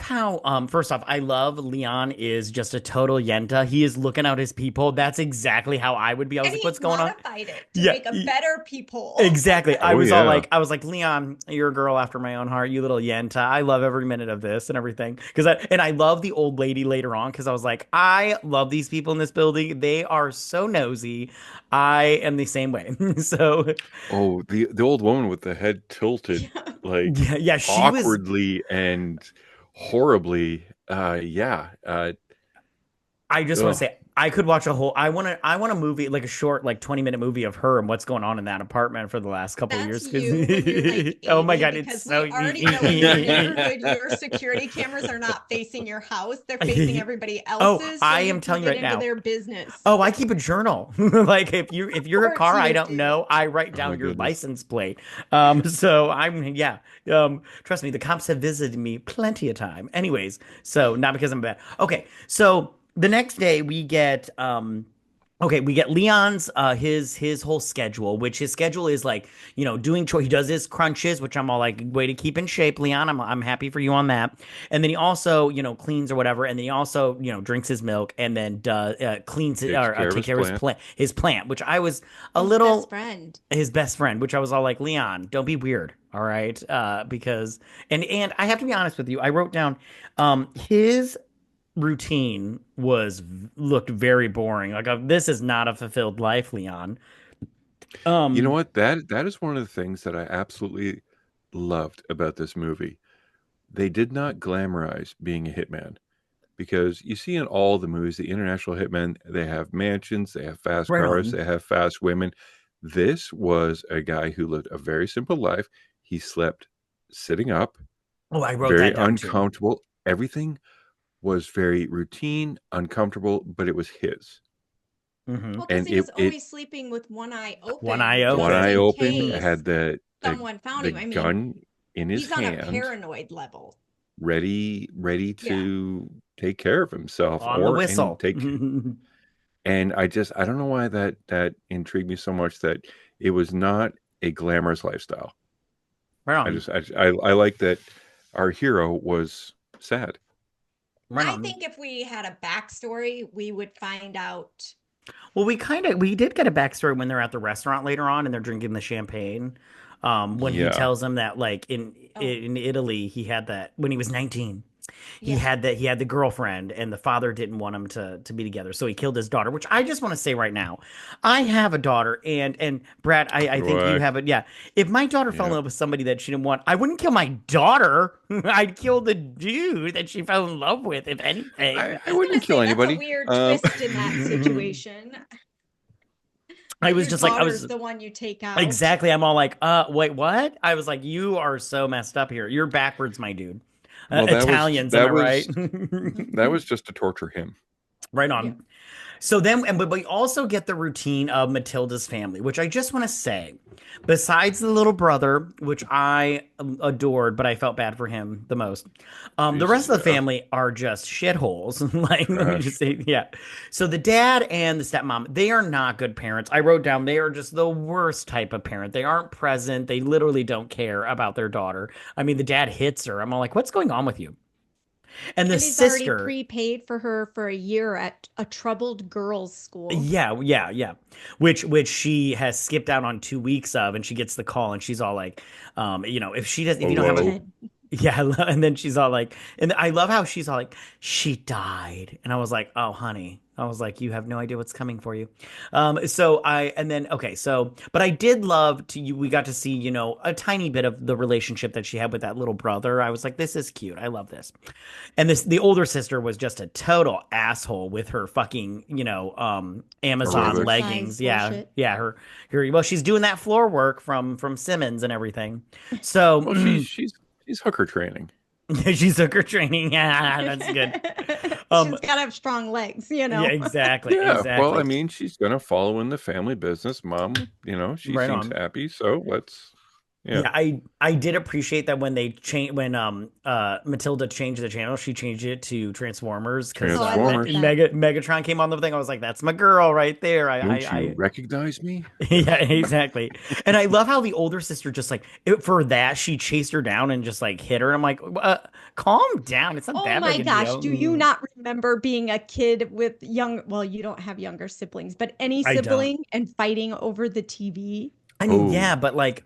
[SPEAKER 1] how first off, I love Leon is just a total yenta. He is looking out his people. That's exactly how I would be. I was
[SPEAKER 3] And
[SPEAKER 1] like,
[SPEAKER 3] he's
[SPEAKER 1] what's going on?
[SPEAKER 3] modified it to
[SPEAKER 1] Yeah,
[SPEAKER 3] make a better peephole.
[SPEAKER 1] exactly. I
[SPEAKER 4] Oh
[SPEAKER 1] was all
[SPEAKER 4] yeah.
[SPEAKER 1] like, Leon, you're a girl after my own heart, you little yenta. I love every minute of this and everything. And I love the old lady later on because I was like, I love these people in this building. They are so nosy. I am the same way. So
[SPEAKER 4] Oh, the old woman with the head tilted
[SPEAKER 3] Yeah.
[SPEAKER 4] like
[SPEAKER 1] yeah, yeah, she was
[SPEAKER 4] awkwardly and horribly. Yeah.
[SPEAKER 1] I just want to
[SPEAKER 4] Ugh.
[SPEAKER 1] say I could watch a whole I want a movie like a short like 20-minute movie of her and what's going on in that apartment for the last couple of
[SPEAKER 3] That's
[SPEAKER 1] years cuz
[SPEAKER 3] you when you're like
[SPEAKER 1] oh my
[SPEAKER 3] 80,
[SPEAKER 1] god, it's
[SPEAKER 3] because
[SPEAKER 1] so
[SPEAKER 3] we already know in your neighborhood, your security cameras are not facing your house, they're facing everybody
[SPEAKER 1] Oh,
[SPEAKER 3] else's, so
[SPEAKER 1] I
[SPEAKER 3] you
[SPEAKER 1] am
[SPEAKER 3] can
[SPEAKER 1] telling you
[SPEAKER 3] get
[SPEAKER 1] right
[SPEAKER 3] into
[SPEAKER 1] now.
[SPEAKER 3] their business.
[SPEAKER 1] Oh, I keep a journal. Like if you're a
[SPEAKER 3] Of course
[SPEAKER 1] car I
[SPEAKER 3] you
[SPEAKER 1] don't
[SPEAKER 3] do.
[SPEAKER 1] know, I write
[SPEAKER 4] Oh my
[SPEAKER 1] down your
[SPEAKER 4] goodness.
[SPEAKER 1] license plate. So I'm yeah. Trust me, the cops have visited me plenty of time. Anyways, so not because I'm bad. Okay, so the next day we get Leon's his whole schedule, which his schedule is like, doing he does his crunches, which I'm all like, way to keep in shape, Leon. I'm happy for you on that. And then he also, cleans or whatever, and then he also, drinks his milk and then does cleans it
[SPEAKER 4] Takes
[SPEAKER 1] or
[SPEAKER 4] care of
[SPEAKER 1] take
[SPEAKER 4] his
[SPEAKER 1] care of
[SPEAKER 4] plant.
[SPEAKER 1] his plant, which I was a
[SPEAKER 3] His best
[SPEAKER 1] little
[SPEAKER 3] friend.
[SPEAKER 1] his best friend, which I was all like, Leon, don't be weird, all right? Because and I have to be honest with you, I wrote down his routine looked very boring. Like this is not a fulfilled life, Leon.
[SPEAKER 4] You know
[SPEAKER 1] Um,
[SPEAKER 4] what? That is one of the things that I absolutely loved about this movie. They did not glamorize being a hitman because you see in all the movies, the international hitmen, they have mansions, they have fast
[SPEAKER 1] right
[SPEAKER 4] cars,
[SPEAKER 1] on.
[SPEAKER 4] they have fast women. This was a guy who lived a very simple life. He slept sitting up,
[SPEAKER 1] Oh, I wrote
[SPEAKER 4] very
[SPEAKER 1] that down too.
[SPEAKER 4] uncomfortable. Everything was very routine, uncomfortable, but it was his.
[SPEAKER 1] Hmm.
[SPEAKER 3] Well, because
[SPEAKER 4] And
[SPEAKER 3] he was always sleeping with one eye
[SPEAKER 1] One eye
[SPEAKER 3] open
[SPEAKER 4] one
[SPEAKER 3] just
[SPEAKER 4] eye
[SPEAKER 1] open.
[SPEAKER 3] in
[SPEAKER 4] open,
[SPEAKER 3] case
[SPEAKER 4] had the
[SPEAKER 3] someone found
[SPEAKER 4] the
[SPEAKER 3] him. I mean,
[SPEAKER 4] gun in his
[SPEAKER 3] he's on a
[SPEAKER 4] hand,
[SPEAKER 3] paranoid level.
[SPEAKER 4] ready
[SPEAKER 3] Yeah.
[SPEAKER 4] to take care of himself
[SPEAKER 1] On the
[SPEAKER 4] or and
[SPEAKER 1] whistle.
[SPEAKER 4] take and I don't know why that intrigued me so much that it was not a glamorous lifestyle.
[SPEAKER 1] Right
[SPEAKER 4] I
[SPEAKER 1] on.
[SPEAKER 4] just I like that our hero was sad.
[SPEAKER 1] Right
[SPEAKER 3] I
[SPEAKER 1] on.
[SPEAKER 3] think if we had a backstory, we would find out.
[SPEAKER 1] Well, we did get a backstory when they're at the restaurant later on and they're drinking the champagne. When he
[SPEAKER 4] Yeah.
[SPEAKER 1] tells them that like in
[SPEAKER 3] Oh,
[SPEAKER 1] in Italy he had that when he was 19. He
[SPEAKER 3] Yeah.
[SPEAKER 1] had the girlfriend, and the father didn't want him to be together, so he killed his daughter. Which I just want to say right now, I have a daughter, and Brad, I
[SPEAKER 4] So do
[SPEAKER 1] think you
[SPEAKER 4] I.
[SPEAKER 1] have it. Yeah, if my daughter fell in
[SPEAKER 4] Yeah.
[SPEAKER 1] love with somebody that she didn't want, I wouldn't kill my daughter. I'd kill the dude that she fell in love with, if anything.
[SPEAKER 4] I
[SPEAKER 3] I was
[SPEAKER 4] wouldn't
[SPEAKER 3] gonna
[SPEAKER 4] kill
[SPEAKER 3] say that's a
[SPEAKER 4] anybody.
[SPEAKER 3] weird twist in that situation.
[SPEAKER 1] I
[SPEAKER 3] That
[SPEAKER 1] was
[SPEAKER 3] your
[SPEAKER 1] just like, I
[SPEAKER 3] daughter's
[SPEAKER 1] was
[SPEAKER 3] the one you take out.
[SPEAKER 1] exactly. I'm all like, wait, what? I was like, you are so messed up here. You're backwards, my dude.
[SPEAKER 4] Well,
[SPEAKER 1] Italians, am I right?
[SPEAKER 4] that was just to torture him.
[SPEAKER 1] Right
[SPEAKER 3] Yeah.
[SPEAKER 1] on. So then, but we also get the routine of Matilda's family, which I just want to say, besides the little brother, which I adored, but I felt bad for him the most. The
[SPEAKER 4] Jesus,
[SPEAKER 1] rest of the
[SPEAKER 4] yeah.
[SPEAKER 1] family are just shitholes. Like, let me just
[SPEAKER 4] Trash.
[SPEAKER 1] say, yeah. So the dad and the stepmom, they are not good parents. I wrote down they are just the worst type of parent. They aren't present. They literally don't care about their daughter. I mean, the dad hits her. I'm all like, what's going on with you? And the
[SPEAKER 3] And he's already
[SPEAKER 1] sister.
[SPEAKER 3] prepaid for her for a year at a troubled girls' school.
[SPEAKER 1] Yeah, yeah, yeah. Which she has skipped out on 2 weeks of, and she gets the call, and she's all like, if she does, if you don't have a,
[SPEAKER 4] Hello.
[SPEAKER 3] Ted.
[SPEAKER 1] yeah, and then she's all like, and I love how she's all like, she died, and I was like, oh, honey, I was like, you have no idea what's coming for you. So and then okay, so, but I did love to you. We got to see, a tiny bit of the relationship that she had with that little brother. I was like, this is cute. I love this. And the older sister was just a total asshole with her fucking, Amazon
[SPEAKER 4] Aerobics.
[SPEAKER 3] Exercise
[SPEAKER 1] leggings. Yeah.
[SPEAKER 3] bullshit.
[SPEAKER 1] Yeah, well, she's doing that floor work from Simmons and everything. So
[SPEAKER 4] Well, she's hooker training.
[SPEAKER 1] she took her training. Yeah, that's good.
[SPEAKER 3] She's
[SPEAKER 1] Um
[SPEAKER 3] got to have strong legs, you
[SPEAKER 1] yeah,
[SPEAKER 3] know.
[SPEAKER 1] exactly.
[SPEAKER 4] Yeah. Well, I
[SPEAKER 1] Exactly.
[SPEAKER 4] mean, she's gonna follow in the family business. Mom, she
[SPEAKER 1] Right
[SPEAKER 4] seems
[SPEAKER 1] on.
[SPEAKER 4] happy, so let's. Yeah.
[SPEAKER 1] Yeah, I did appreciate that when they change when Matilda changed the channel, she changed it to Transformers because
[SPEAKER 3] Oh, I love
[SPEAKER 4] Transformers.
[SPEAKER 3] that.
[SPEAKER 1] Megatron came on the thing. I was like, that's my girl right there.
[SPEAKER 4] Don't you recognize me?
[SPEAKER 1] Yeah, exactly. And I love how the older sister just like for that she chased her down and just like hit her. I'm like, calm down. It's not
[SPEAKER 3] Oh
[SPEAKER 1] that
[SPEAKER 3] my
[SPEAKER 1] big a
[SPEAKER 3] gosh,
[SPEAKER 1] deal.
[SPEAKER 3] do you not remember being a kid with well, you don't have younger siblings, but any
[SPEAKER 1] I don't.
[SPEAKER 3] sibling and fighting over the TV?
[SPEAKER 1] I mean,
[SPEAKER 4] Oh,
[SPEAKER 1] yeah, but like,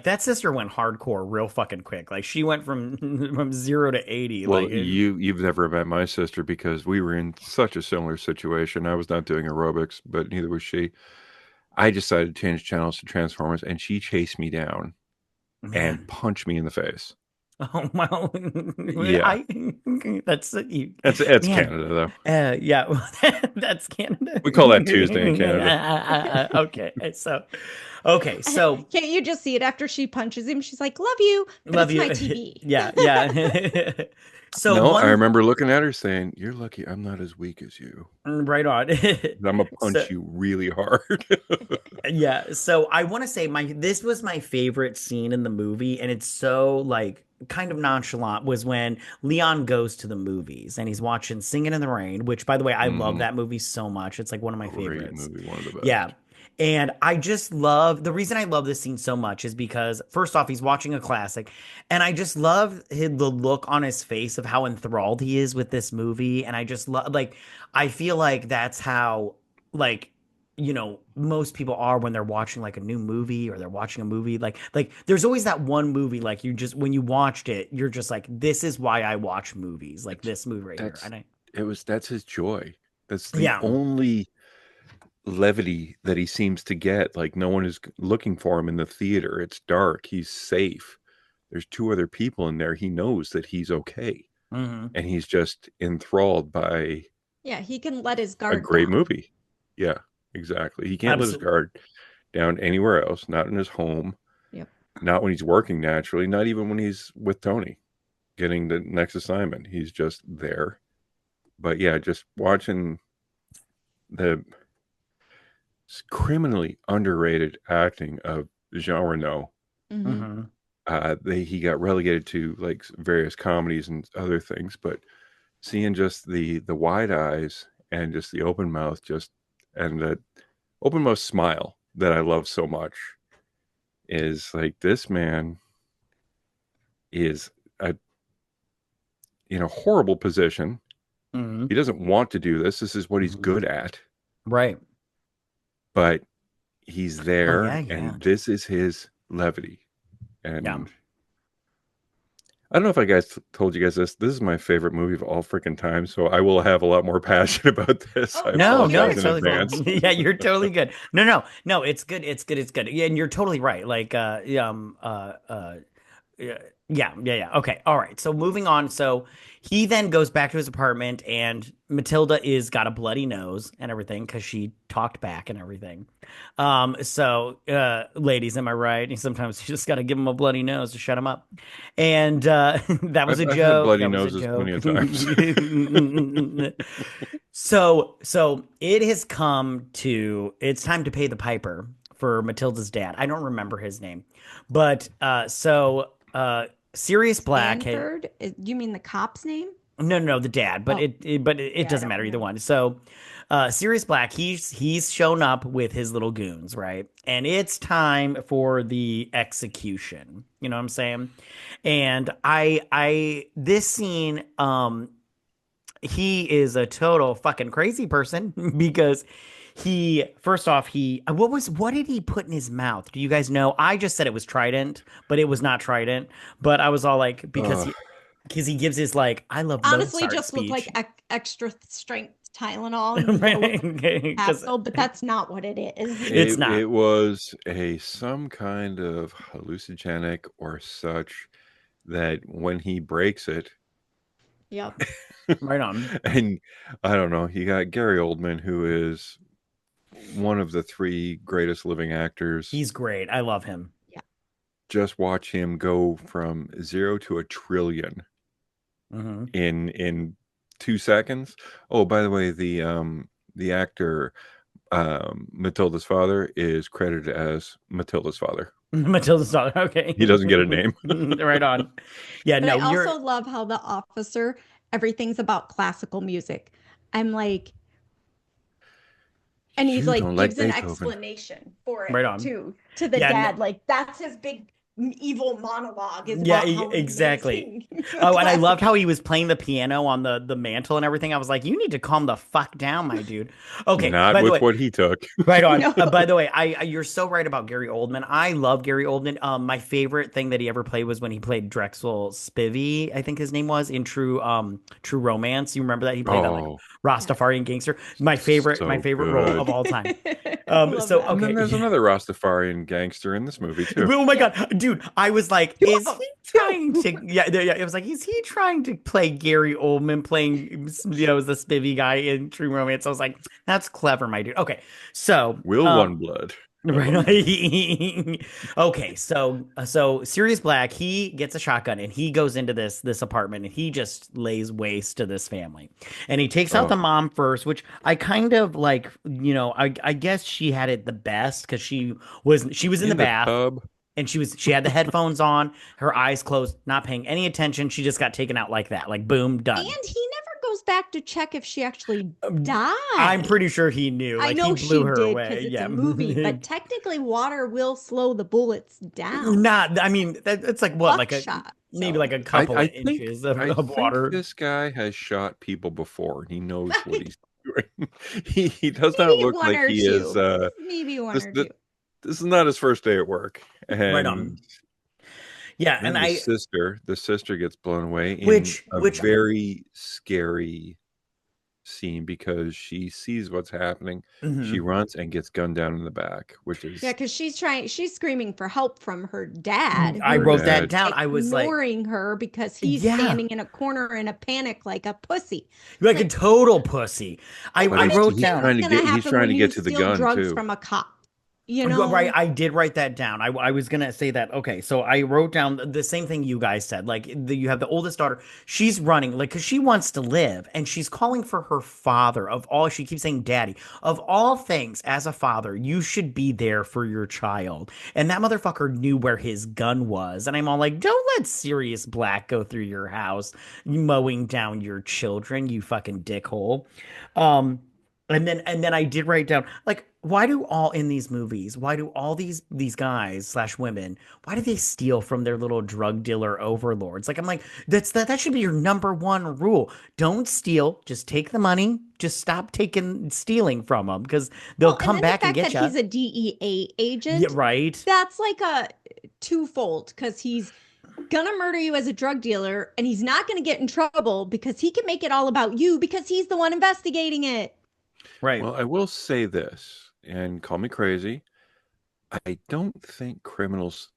[SPEAKER 1] that sister went hardcore real fucking quick. Like, she went from from 0 to 80.
[SPEAKER 4] well,
[SPEAKER 1] Like,
[SPEAKER 4] you've never met my sister because we were in such a similar situation. I was not doing aerobics, but neither was she. I decided to change channels to Transformers, and she chased me down and
[SPEAKER 1] man.
[SPEAKER 4] punched me in the face.
[SPEAKER 1] Oh well,
[SPEAKER 4] Yeah,
[SPEAKER 1] I that's you,
[SPEAKER 4] it's
[SPEAKER 1] man.
[SPEAKER 4] Canada though.
[SPEAKER 1] Yeah, that's Canada.
[SPEAKER 4] We call that Tuesday in Canada.
[SPEAKER 1] Okay, so
[SPEAKER 3] Can't you just see it after she punches him? She's like, "Love you, but
[SPEAKER 1] love
[SPEAKER 3] it's my
[SPEAKER 1] you.
[SPEAKER 3] TV."
[SPEAKER 1] Yeah, yeah. So
[SPEAKER 4] No, I
[SPEAKER 1] one
[SPEAKER 4] remember looking at her saying, "You're lucky I'm not as weak as you.
[SPEAKER 1] right on.
[SPEAKER 4] I'm gonna
[SPEAKER 1] So
[SPEAKER 4] punch you really hard."
[SPEAKER 1] yeah, so I want to say this was my favorite scene in the movie, and it's so like kind of nonchalant, was when Leon goes to the movies and he's watching Singing in the Rain, which by the way, I love
[SPEAKER 4] Mhm.
[SPEAKER 1] that movie so much. It's like one of my
[SPEAKER 4] Great
[SPEAKER 1] favorites.
[SPEAKER 4] movie, one of the
[SPEAKER 1] Yeah.
[SPEAKER 4] best.
[SPEAKER 1] And I just love the reason I love this scene so much is because first off, he's watching a classic, and I just love the look on his face of how enthralled he is with this movie. And I just love, like, I feel like that's how, like, most people are when they're watching like a new movie or they're watching a movie. Like there's always that one movie, like you just, when you watched it, you're just like, this is why I watch movies, like this movie right here.
[SPEAKER 4] That's
[SPEAKER 1] And
[SPEAKER 4] that's his joy. That's the
[SPEAKER 1] yeah,
[SPEAKER 4] only levity that he seems to get. Like no one is looking for him in the theater. It's dark. He's safe. There's two other people in there. He knows that he's okay.
[SPEAKER 1] hmm
[SPEAKER 4] And he's just enthralled by
[SPEAKER 3] Yeah, he can let his
[SPEAKER 4] a
[SPEAKER 3] guard
[SPEAKER 4] great
[SPEAKER 3] down.
[SPEAKER 4] movie. Yeah, exactly. He can't let his
[SPEAKER 1] absolutely.
[SPEAKER 4] guard down anywhere else, not in his home,
[SPEAKER 3] Yep.
[SPEAKER 4] not when he's working naturally, not even when he's with Tony getting the next assignment. He's just there. But yeah, just watching the criminally underrated acting of Jean Reno.
[SPEAKER 3] Hmm.
[SPEAKER 1] hmm
[SPEAKER 4] He got relegated to like various comedies and other things, but seeing just the wide eyes and just the open mouth, just and the open mouth smile that I love so much is like this man is a in a horrible position.
[SPEAKER 1] hmm
[SPEAKER 4] He doesn't want to do this. This is what he's
[SPEAKER 1] hmm
[SPEAKER 4] good at,
[SPEAKER 1] Right.
[SPEAKER 4] but he's
[SPEAKER 1] Oh yeah,
[SPEAKER 4] there,
[SPEAKER 1] yeah,
[SPEAKER 4] and this is his levity.
[SPEAKER 1] yeah.
[SPEAKER 4] And I don't know if I told you guys this. This is my favorite movie of all freaking time, so I will have a lot more passion about this. I
[SPEAKER 3] Oh,
[SPEAKER 1] No,
[SPEAKER 3] oh,
[SPEAKER 1] no,
[SPEAKER 3] you're
[SPEAKER 4] apologize
[SPEAKER 1] it's
[SPEAKER 4] in
[SPEAKER 1] totally fine.
[SPEAKER 4] advance.
[SPEAKER 1] Yeah, you're totally good. No, no, no, it's good. It's good. It's good. Yeah, and you're totally right. Like, yeah, yeah. Okay. All right. So moving on. So he then goes back to his apartment, and Matilda is got a bloody nose and everything because she talked back and everything. Ladies, am I right? Sometimes you just got to give him a bloody nose to shut him up. And that was a
[SPEAKER 4] I've had
[SPEAKER 1] joke.
[SPEAKER 4] bloody
[SPEAKER 1] That was a
[SPEAKER 4] noses plenty
[SPEAKER 1] joke.
[SPEAKER 4] of times.
[SPEAKER 1] So it has come to it's time to pay the piper for Matilda's dad. I don't remember his name, but Sirius Black had
[SPEAKER 3] Stanford? You mean the cop's name?
[SPEAKER 1] no, the dad, but
[SPEAKER 3] Oh,
[SPEAKER 1] it
[SPEAKER 3] yeah, I
[SPEAKER 1] doesn't
[SPEAKER 3] don't
[SPEAKER 1] matter either
[SPEAKER 3] remember.
[SPEAKER 1] one. So Sirius Black, he's shown up with his little goons, right? And it's time for the execution. You know what I'm saying? And I this scene, he is a total fucking crazy person because he first off he what did he put in his mouth? Do you guys know? I just said it was Trident, but it was not Trident. But I was all like
[SPEAKER 4] Ugh.
[SPEAKER 1] because he gives his like I love
[SPEAKER 3] Honestly,
[SPEAKER 1] Mozart
[SPEAKER 3] just looked like
[SPEAKER 1] speech.
[SPEAKER 3] extra strength Tylenol and no
[SPEAKER 1] Right? Because
[SPEAKER 3] capsule, but that's not what it is.
[SPEAKER 1] it's
[SPEAKER 4] It
[SPEAKER 1] not
[SPEAKER 4] was some kind of hallucinogenic or such that when he breaks it,
[SPEAKER 3] Yep.
[SPEAKER 1] right on.
[SPEAKER 4] and I don't know, you got Gary Oldman, who is one of the three greatest living actors.
[SPEAKER 1] He's great. I love him.
[SPEAKER 3] Yeah.
[SPEAKER 4] Just watch him go from 0 to a trillion
[SPEAKER 1] Hmm.
[SPEAKER 4] in 2 seconds. Oh, by the way, the actor Matilda's father is credited as Matilda's father.
[SPEAKER 1] Matilda's daughter. Okay.
[SPEAKER 4] He doesn't get a name.
[SPEAKER 1] Right on. Yeah,
[SPEAKER 3] But I
[SPEAKER 1] no,
[SPEAKER 3] also
[SPEAKER 1] you're
[SPEAKER 3] love how the officer, everything's about classical music. I'm like, and he's
[SPEAKER 4] You
[SPEAKER 3] like
[SPEAKER 4] don't like
[SPEAKER 3] gives an
[SPEAKER 4] Beethoven.
[SPEAKER 3] explanation for it
[SPEAKER 1] right on.
[SPEAKER 3] too to the
[SPEAKER 1] Yeah,
[SPEAKER 3] dad. Like that's his big evil monologue is
[SPEAKER 1] yeah,
[SPEAKER 3] about how
[SPEAKER 1] exactly.
[SPEAKER 3] amazing
[SPEAKER 1] Oh, and I loved how
[SPEAKER 3] classical.
[SPEAKER 1] he was playing the piano on the mantle and everything. I was like, you need to calm the fuck down, my dude. Okay,
[SPEAKER 4] Not
[SPEAKER 1] by the
[SPEAKER 4] with
[SPEAKER 1] way,
[SPEAKER 4] what he took.
[SPEAKER 1] right on.
[SPEAKER 3] No.
[SPEAKER 1] By the way, you're so right about Gary Oldman. I love Gary Oldman. My favorite thing that he ever played was when he played Drexel Spivey, I think his name was in True Romance. You remember that he played that like
[SPEAKER 4] Oh,
[SPEAKER 3] Yes.
[SPEAKER 1] Rastafarian gangster. My
[SPEAKER 4] so
[SPEAKER 1] favorite role of
[SPEAKER 4] good.
[SPEAKER 1] all time.
[SPEAKER 3] Love
[SPEAKER 1] So
[SPEAKER 3] that.
[SPEAKER 4] And then
[SPEAKER 1] okay,
[SPEAKER 4] there's another Rastafarian gangster in this movie too.
[SPEAKER 1] oh my God, dude, I was like,
[SPEAKER 3] Two
[SPEAKER 1] is
[SPEAKER 3] of
[SPEAKER 1] he
[SPEAKER 3] them.
[SPEAKER 1] trying
[SPEAKER 3] Two.
[SPEAKER 1] to, yeah, it was like, is he trying to play Gary Oldman playing, the spivvy guy in True Romance? I was like, that's clever, my dude. Okay, so,
[SPEAKER 4] Will One Blood.
[SPEAKER 1] right. Okay, so Sirius Black, he gets a shotgun and he goes into this apartment and he just lays waste to this family. And he takes out the
[SPEAKER 4] Oh,
[SPEAKER 1] mom first, which I kind of like, I guess she had it the best because she was in the
[SPEAKER 4] in the
[SPEAKER 1] bath
[SPEAKER 4] tub.
[SPEAKER 1] and she had the headphones on, her eyes closed, not paying any attention. She just got taken out like that, like boom,
[SPEAKER 3] And
[SPEAKER 1] done.
[SPEAKER 3] he never goes back to check if she actually
[SPEAKER 1] I'm
[SPEAKER 3] died.
[SPEAKER 1] pretty sure he knew,
[SPEAKER 3] I
[SPEAKER 1] like he
[SPEAKER 3] know
[SPEAKER 1] blew
[SPEAKER 3] she
[SPEAKER 1] her
[SPEAKER 3] did
[SPEAKER 1] away.
[SPEAKER 3] because it's
[SPEAKER 1] Yeah.
[SPEAKER 3] a movie, but technically water will slow the bullets down.
[SPEAKER 1] Not, I mean, it's like what, like a
[SPEAKER 3] Buckshot.
[SPEAKER 1] maybe
[SPEAKER 3] So
[SPEAKER 1] like a couple of inches
[SPEAKER 4] I
[SPEAKER 1] of
[SPEAKER 4] think
[SPEAKER 1] water.
[SPEAKER 4] this guy has shot people before and he knows what he's doing. He does not
[SPEAKER 3] maybe
[SPEAKER 4] look
[SPEAKER 3] one
[SPEAKER 4] like
[SPEAKER 3] or
[SPEAKER 4] he is
[SPEAKER 3] two. Maybe one
[SPEAKER 4] this,
[SPEAKER 3] or
[SPEAKER 4] this
[SPEAKER 3] two.
[SPEAKER 4] this is not his first day at work.
[SPEAKER 1] Right
[SPEAKER 4] And
[SPEAKER 1] on. Yeah, and
[SPEAKER 4] then the sister gets blown away in a
[SPEAKER 1] which
[SPEAKER 4] very scary scene because she sees what's happening. She
[SPEAKER 1] mhm.
[SPEAKER 4] runs and gets gunned down in the back, which
[SPEAKER 3] Yeah,
[SPEAKER 4] is
[SPEAKER 3] because she's screaming for help from her dad,
[SPEAKER 1] I
[SPEAKER 4] her
[SPEAKER 3] who's
[SPEAKER 1] wrote that
[SPEAKER 4] dad.
[SPEAKER 1] down. I was like,
[SPEAKER 3] ignoring her because he's
[SPEAKER 1] yeah,
[SPEAKER 3] standing in a corner in a panic like a pussy.
[SPEAKER 1] like a
[SPEAKER 3] Like,
[SPEAKER 1] total pussy. I
[SPEAKER 4] But
[SPEAKER 1] I
[SPEAKER 3] what
[SPEAKER 4] he's
[SPEAKER 3] did you
[SPEAKER 1] wrote
[SPEAKER 4] he's
[SPEAKER 3] think
[SPEAKER 1] down.
[SPEAKER 3] was
[SPEAKER 4] trying to
[SPEAKER 3] going to
[SPEAKER 4] get he's
[SPEAKER 3] happen
[SPEAKER 4] trying
[SPEAKER 3] when
[SPEAKER 4] to
[SPEAKER 3] you
[SPEAKER 4] get to the
[SPEAKER 3] steal
[SPEAKER 4] gun
[SPEAKER 3] drugs
[SPEAKER 4] too.
[SPEAKER 3] from a cop? You
[SPEAKER 1] Right,
[SPEAKER 3] know?
[SPEAKER 1] I did write that down. I was gonna say that. Okay, so I wrote down the same thing you guys said. Like you have the oldest daughter. She's running like because she wants to live, and she's calling for her father. Of all, she keeps saying, "Daddy." Of all things, as a father, you should be there for your child. And that motherfucker knew where his gun was, and I'm all like, "Don't let Sirius Black go through your house, mowing down your children, you fucking dickhole." Um, and then I did write down like why do all in these movies why do all these guys slash women why do they steal from their little drug dealer overlords? Like I'm like that should be your number one rule. Don't steal, just take the money, just stop taking stealing from them because they'll
[SPEAKER 3] Well, and
[SPEAKER 1] come
[SPEAKER 3] then the
[SPEAKER 1] back and
[SPEAKER 3] fact
[SPEAKER 1] get
[SPEAKER 3] that
[SPEAKER 1] you.
[SPEAKER 3] he's a DEA
[SPEAKER 1] Yeah,
[SPEAKER 3] agent,
[SPEAKER 1] right.
[SPEAKER 3] that's like a twofold because he's gonna murder you as a drug dealer, and he's not gonna get in trouble because he can make it all about you because he's the one investigating it.
[SPEAKER 1] Right.
[SPEAKER 4] Well, I will say this, and call me crazy. I don't think criminals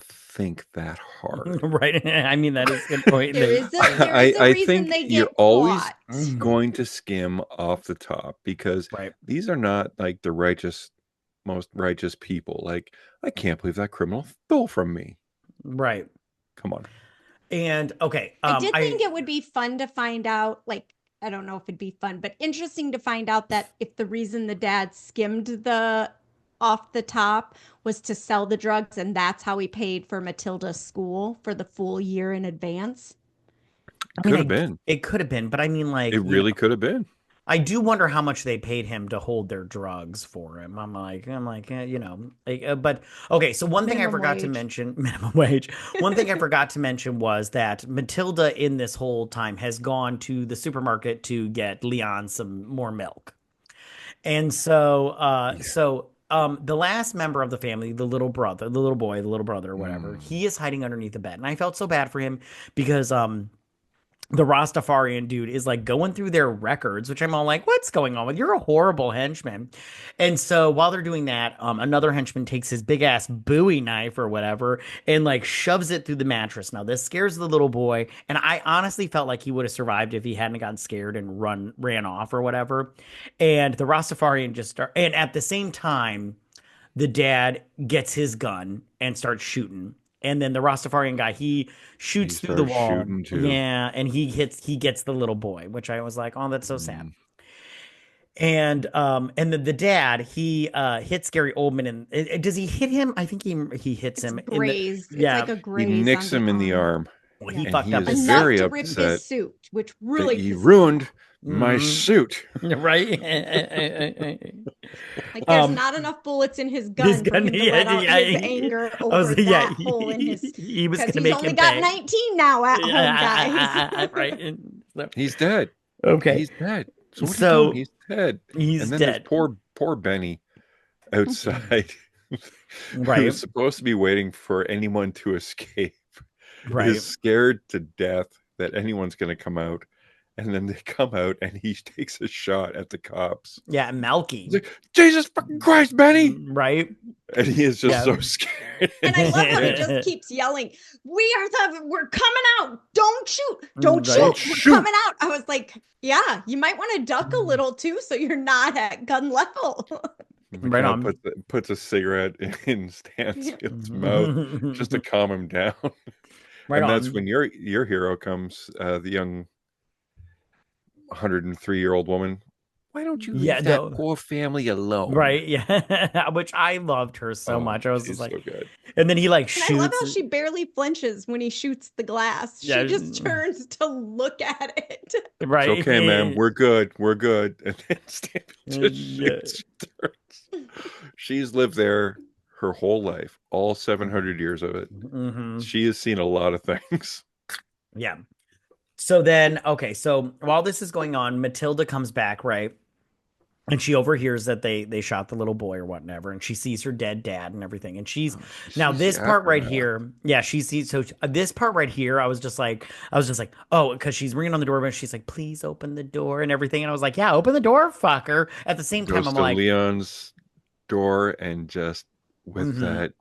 [SPEAKER 4] think that hard.
[SPEAKER 1] Right. I mean, that is a good point.
[SPEAKER 3] There is a
[SPEAKER 4] I
[SPEAKER 3] reason
[SPEAKER 4] think
[SPEAKER 3] they
[SPEAKER 4] you're
[SPEAKER 3] get
[SPEAKER 4] always
[SPEAKER 3] caught.
[SPEAKER 4] going to skim off the top because
[SPEAKER 1] Right.
[SPEAKER 4] these are not like the most righteous people. Like, I can't believe that criminal stole from me.
[SPEAKER 1] Right.
[SPEAKER 4] Come on.
[SPEAKER 1] And okay,
[SPEAKER 3] I did think it would be fun to find out, like, I don't know if it'd be fun, but interesting to find out that if the reason the dad skimmed the off the top was to sell the drugs, and that's how he paid for Matilda's school for the full year in advance.
[SPEAKER 4] Could have been.
[SPEAKER 1] It could have been, but I mean, like,
[SPEAKER 4] It really could have been.
[SPEAKER 1] I do wonder how much they paid him to hold their drugs for him. I'm like, but okay. So one thing I forgot to mention, minimum wage. One thing I forgot to mention was that Matilda in this whole time has gone to the supermarket to get Leon some more milk. And so, the last member of the family, the little boy, or whatever, he is hiding underneath the bed. And I felt so bad for him because, the Rastafarian dude is like going through their records, which I'm all like, what's going on with you? You're a horrible henchman. And so while they're doing that, another henchman takes his big ass Bowie knife or whatever and like shoves it through the mattress. Now this scares the little boy. And I honestly felt like he would have survived if he hadn't gotten scared and ran off or whatever. And the Rastafarian and at the same time, the dad gets his gun and starts shooting. And then the Rastafarian guy, he shoots through the wall. Yeah, and he gets the little boy, which I was like, oh, that's so sad. And the dad, he hits Gary Oldman, and does he hit him? I think he hits him.
[SPEAKER 3] Grazed.
[SPEAKER 1] It's
[SPEAKER 3] like a graze.
[SPEAKER 4] He nicks him in the arm.
[SPEAKER 1] Well, he fucked up
[SPEAKER 4] his
[SPEAKER 3] enough
[SPEAKER 4] very
[SPEAKER 3] to rip
[SPEAKER 4] upset
[SPEAKER 3] his suit, which really
[SPEAKER 4] he ruined my suit.
[SPEAKER 1] Right?
[SPEAKER 3] Like there's not enough bullets in his gun for him to let out his anger over that hole in his.
[SPEAKER 1] He was going to make him
[SPEAKER 3] only got 19 now at home, guys.
[SPEAKER 1] Right?
[SPEAKER 4] He's dead.
[SPEAKER 1] Okay,
[SPEAKER 4] he's dead. So he's dead.
[SPEAKER 1] He's
[SPEAKER 4] and then
[SPEAKER 1] dead.
[SPEAKER 4] There's poor Benny outside.
[SPEAKER 1] Right.
[SPEAKER 4] Who's supposed to be waiting for anyone to escape.
[SPEAKER 1] Right.
[SPEAKER 4] Is scared to death that anyone's going to come out. And then they come out and he takes a shot at the cops.
[SPEAKER 1] Yeah, Melky.
[SPEAKER 4] He's like, Jesus fucking Christ, Benny!
[SPEAKER 1] Right?
[SPEAKER 4] And he is just so scared.
[SPEAKER 3] And I love how he just keeps yelling, we're coming out. Don't shoot. Don't shoot. We're coming out. I was like, yeah, you might want to duck a little too so you're not at gun level.
[SPEAKER 1] Right on.
[SPEAKER 4] Puts a cigarette in Stansfield's mouth just to calm him down. Right, and that's when your hero comes, the young 103-year-old woman. Why don't you leave that poor family alone?
[SPEAKER 1] Right, yeah. Which I loved her so much. I was just like,
[SPEAKER 4] so good.
[SPEAKER 1] And then he like shoots.
[SPEAKER 3] I love how she barely flinches when he shoots the glass. She just turns to look at it.
[SPEAKER 1] Right.
[SPEAKER 4] It's okay, ma'am. We're good. And then Stansfield just shoots. She's lived there her whole life, all 700 years of it. She has seen a lot of things.
[SPEAKER 1] Yeah. So then, okay, so while this is going on, Matilda comes back, right? And she overhears that they shot the little boy or whatever, and she sees her dead dad and everything. And she's now this part right here. Yeah, she sees. So this part right here, I was just like, oh, because she's ringing on the door, but she's like, please open the door and everything. And I was like, yeah, open the door, fucker. At the same time, I'm like,
[SPEAKER 4] Leon's door and just with that.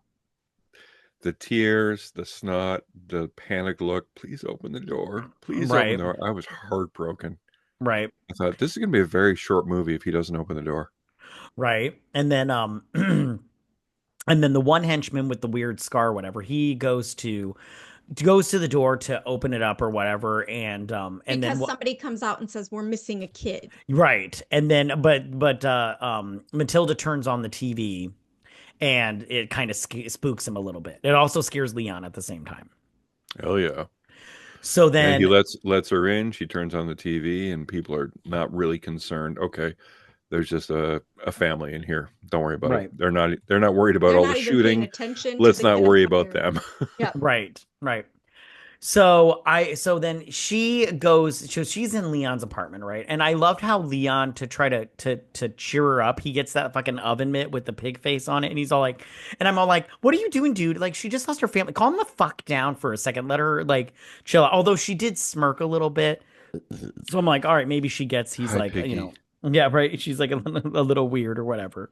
[SPEAKER 4] The tears, the snot, the panic look. Please open the door. Please open the door. I was heartbroken.
[SPEAKER 1] Right.
[SPEAKER 4] I thought this is going to be a very short movie if he doesn't open the door.
[SPEAKER 1] Right. And then and then the one henchman with the weird scar, whatever, he goes to the door to open it up or whatever, and then
[SPEAKER 3] somebody comes out and says we're missing a kid.
[SPEAKER 1] Right. And then but Matilda turns on the TV. And it kind of spooks him a little bit. It also scares Leon at the same time.
[SPEAKER 4] Hell yeah.
[SPEAKER 1] So then
[SPEAKER 4] and he lets her in. She turns on the TV, and people are not really concerned. Okay, there's just a family in here. Don't worry about it. They're not worried about all the shooting. Let's not worry about them.
[SPEAKER 1] Yeah. Right. So then she goes, so she's in Leon's apartment, right? And I loved how Leon, to try to cheer her up, he gets that fucking oven mitt with the pig face on it, and he's all like, and I'm all like, what are you doing, dude? Like, she just lost her family. Calm the fuck down for a second. Let her like chill out. Although she did smirk a little bit. So I'm like, all right, maybe she gets he's
[SPEAKER 4] Hi,
[SPEAKER 1] like,
[SPEAKER 4] Piggy.
[SPEAKER 1] yeah, right. She's like a little weird or whatever.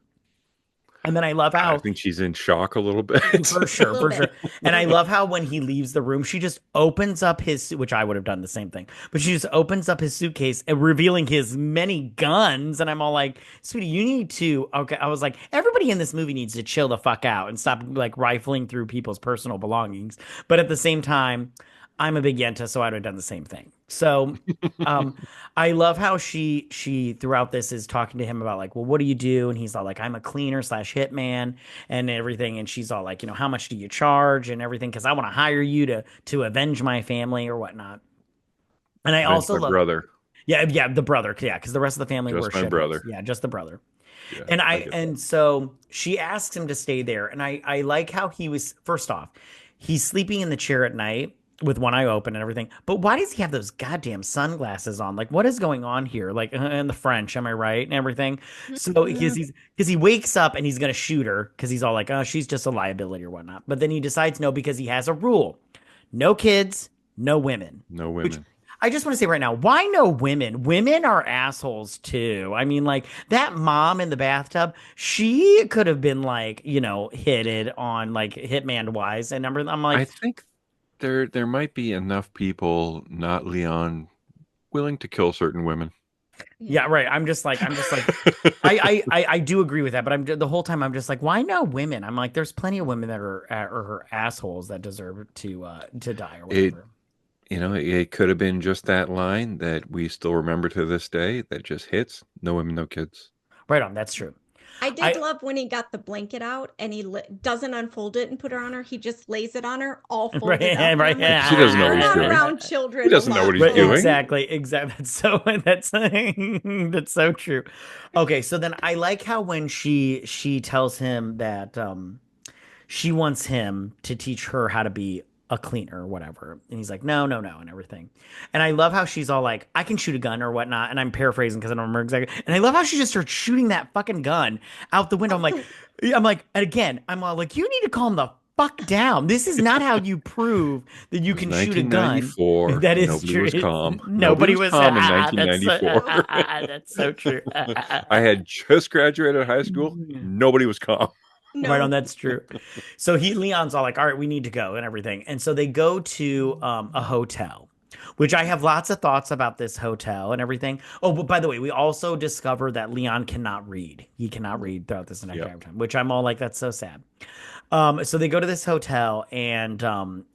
[SPEAKER 1] And then I love
[SPEAKER 4] I
[SPEAKER 1] how
[SPEAKER 4] think she's in shock a little bit.
[SPEAKER 1] for
[SPEAKER 3] A
[SPEAKER 1] sure,
[SPEAKER 3] little
[SPEAKER 1] for
[SPEAKER 3] bit.
[SPEAKER 1] sure. And I love how when he leaves the room, she just opens up his, which I would have done the same thing, but she just opens up his suitcase and revealing his many guns. And I'm all like, sweetie, you need to, okay. I was like, everybody in this movie needs to chill the fuck out and stop like rifling through people's personal belongings. But at the same time, I'm a big Yenta, so I'd have done the same thing. So, um, I love how she throughout this is talking to him about like, well, what do you do? And he's all like, I'm a cleaner slash hitman and everything. And she's all like, how much do you charge and everything? Because I want to hire you to avenge my family or whatnot. And I
[SPEAKER 4] Avenge
[SPEAKER 1] also
[SPEAKER 4] my
[SPEAKER 1] love,
[SPEAKER 4] brother.
[SPEAKER 1] yeah, the brother, yeah, because the rest of the family were
[SPEAKER 4] Just my
[SPEAKER 1] shitholes.
[SPEAKER 4] brother.
[SPEAKER 1] Yeah, just the brother.
[SPEAKER 4] Yeah,
[SPEAKER 1] And
[SPEAKER 4] I get that.
[SPEAKER 1] so she asks him to stay there. And I like how he was, first off, he's sleeping in the chair at night with one eye open and everything. But why does he have those goddamn sunglasses on? Like, what is going on here? Like, in the French, am I right? And everything. So
[SPEAKER 3] Mhm.
[SPEAKER 1] because he wakes up and he's gonna shoot her because he's all like, oh, she's just a liability or whatnot. But then he decides no because he has a rule: no kids, no women.
[SPEAKER 4] No
[SPEAKER 1] Which
[SPEAKER 4] women.
[SPEAKER 1] I just want to say right now, why no women? Women are assholes too. I mean, like that mom in the bathtub, she could have been like, hit it on like hitman wise. And I'm like,
[SPEAKER 4] I think there might be enough people, not Leon, willing to kill certain women.
[SPEAKER 3] Yeah.
[SPEAKER 1] yeah, right. I'm just like, I do agree with that, but the whole time I'm just like, why no women? I'm like, there's plenty of women that are assholes that deserve to die or
[SPEAKER 4] It
[SPEAKER 1] whatever.
[SPEAKER 4] it could have been just that line that we still remember to this day that just hits. No women, no kids.
[SPEAKER 1] Right on. That's true.
[SPEAKER 3] I did
[SPEAKER 1] I
[SPEAKER 3] love when he got the blanket out and he doesn't unfold it and put it on her. He just lays it on her all folded up.
[SPEAKER 1] right,
[SPEAKER 3] And
[SPEAKER 1] right.
[SPEAKER 3] I'm like,
[SPEAKER 4] She doesn't know
[SPEAKER 3] we're
[SPEAKER 4] what he's
[SPEAKER 3] not
[SPEAKER 4] doing.
[SPEAKER 3] around
[SPEAKER 4] He
[SPEAKER 3] children a
[SPEAKER 4] doesn't know what
[SPEAKER 3] lot,
[SPEAKER 4] he's
[SPEAKER 1] Right,
[SPEAKER 4] doing.
[SPEAKER 3] woman.
[SPEAKER 1] exactly. That's that's so true. Okay, so then I like how when she tells him that she wants him to teach her how to be a cleaner or whatever. And he's like, no, no, no, and everything. And I love how she's all like, I can shoot a gun or whatnot. And I'm paraphrasing because I don't remember exactly. And I love how she just starts shooting that fucking gun out the window. And again, I'm all like, you need to calm the fuck down. This is not how you prove that
[SPEAKER 4] It
[SPEAKER 1] you
[SPEAKER 4] was
[SPEAKER 1] can shoot a gun.
[SPEAKER 4] 1994.
[SPEAKER 1] That is
[SPEAKER 4] Nobody
[SPEAKER 1] true.
[SPEAKER 4] was calm. Nobody
[SPEAKER 1] Nobody
[SPEAKER 4] was
[SPEAKER 1] was.
[SPEAKER 4] calm in
[SPEAKER 1] That's so,
[SPEAKER 4] 1994.
[SPEAKER 1] that's so true.
[SPEAKER 4] I had just graduated high school. Nobody was calm.
[SPEAKER 1] Right on,
[SPEAKER 3] No.
[SPEAKER 1] that's true. So Leon's all like, all right, we need to go and everything. And so they go to a hotel, which I have lots of thoughts about this hotel and everything. Oh, but by the way, we also discover that Leon cannot read. He cannot read throughout this
[SPEAKER 4] Yep.
[SPEAKER 1] entire time, which I'm all like, that's so sad. So they go to this hotel and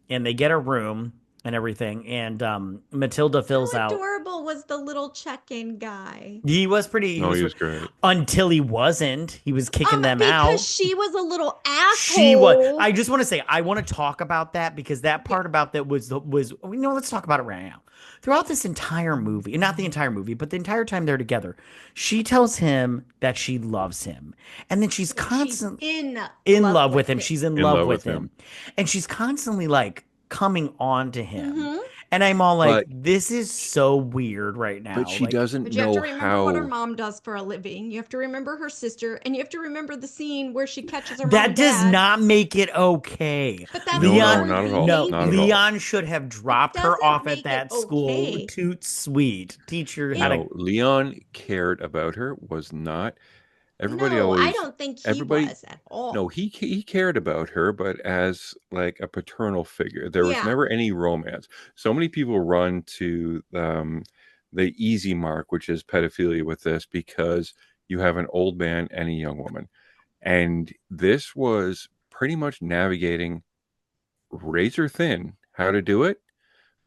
[SPEAKER 1] they get a room and everything. And Matilda fills
[SPEAKER 3] How
[SPEAKER 1] out.
[SPEAKER 3] adorable was the little check-in guy?
[SPEAKER 1] He
[SPEAKER 4] Oh,
[SPEAKER 1] was
[SPEAKER 4] he was great.
[SPEAKER 1] until he wasn't. He was kicking them
[SPEAKER 3] Because
[SPEAKER 1] out.
[SPEAKER 3] she was a little
[SPEAKER 1] She was.
[SPEAKER 3] asshole.
[SPEAKER 1] I just want to say I want to talk about that because that
[SPEAKER 3] Yeah.
[SPEAKER 1] part about that was. Let's talk about it right now. Throughout this entire movie, not the entire movie, but the entire time they're together, she tells him that she loves him, and then she's
[SPEAKER 3] She's
[SPEAKER 1] constantly
[SPEAKER 3] in
[SPEAKER 1] in
[SPEAKER 3] love
[SPEAKER 1] love
[SPEAKER 3] with
[SPEAKER 1] with him.
[SPEAKER 3] him.
[SPEAKER 1] She's in
[SPEAKER 4] In
[SPEAKER 1] love
[SPEAKER 4] love
[SPEAKER 1] with
[SPEAKER 4] with
[SPEAKER 1] him,
[SPEAKER 4] him.
[SPEAKER 1] and she's constantly like coming on to him,
[SPEAKER 3] Hmm.
[SPEAKER 1] and I'm all like,
[SPEAKER 4] But
[SPEAKER 1] this is so weird right now.
[SPEAKER 4] she
[SPEAKER 1] Like
[SPEAKER 4] doesn't
[SPEAKER 3] But you have to
[SPEAKER 4] know
[SPEAKER 3] remember what her
[SPEAKER 4] how.
[SPEAKER 3] mom does for a living. You have to remember her sister, and you have to remember the scene where she catches her mom
[SPEAKER 1] that
[SPEAKER 3] and
[SPEAKER 1] does
[SPEAKER 3] dad.
[SPEAKER 1] not make it okay.
[SPEAKER 3] But that's
[SPEAKER 4] No, no,
[SPEAKER 3] her
[SPEAKER 1] Leon,
[SPEAKER 4] not at all.
[SPEAKER 1] no,
[SPEAKER 4] Not at all.
[SPEAKER 3] behavior.
[SPEAKER 1] Leon should have
[SPEAKER 3] It
[SPEAKER 1] dropped her
[SPEAKER 3] doesn't
[SPEAKER 1] off at
[SPEAKER 3] make it
[SPEAKER 1] that school.
[SPEAKER 3] okay.
[SPEAKER 1] Toot sweet. Teach her how
[SPEAKER 3] It
[SPEAKER 1] to.
[SPEAKER 4] No, Leon cared about her, was not. Everybody
[SPEAKER 3] No, I
[SPEAKER 4] always,
[SPEAKER 3] don't think he
[SPEAKER 4] everybody,
[SPEAKER 3] was at
[SPEAKER 4] no,
[SPEAKER 3] all.
[SPEAKER 4] he cared about her, but as like a paternal figure. There was
[SPEAKER 3] Yeah.
[SPEAKER 4] never any romance. So many people run to the easy mark, which is pedophilia with this, because you have an old man and a young woman. And this was pretty much navigating razor thin how to do it,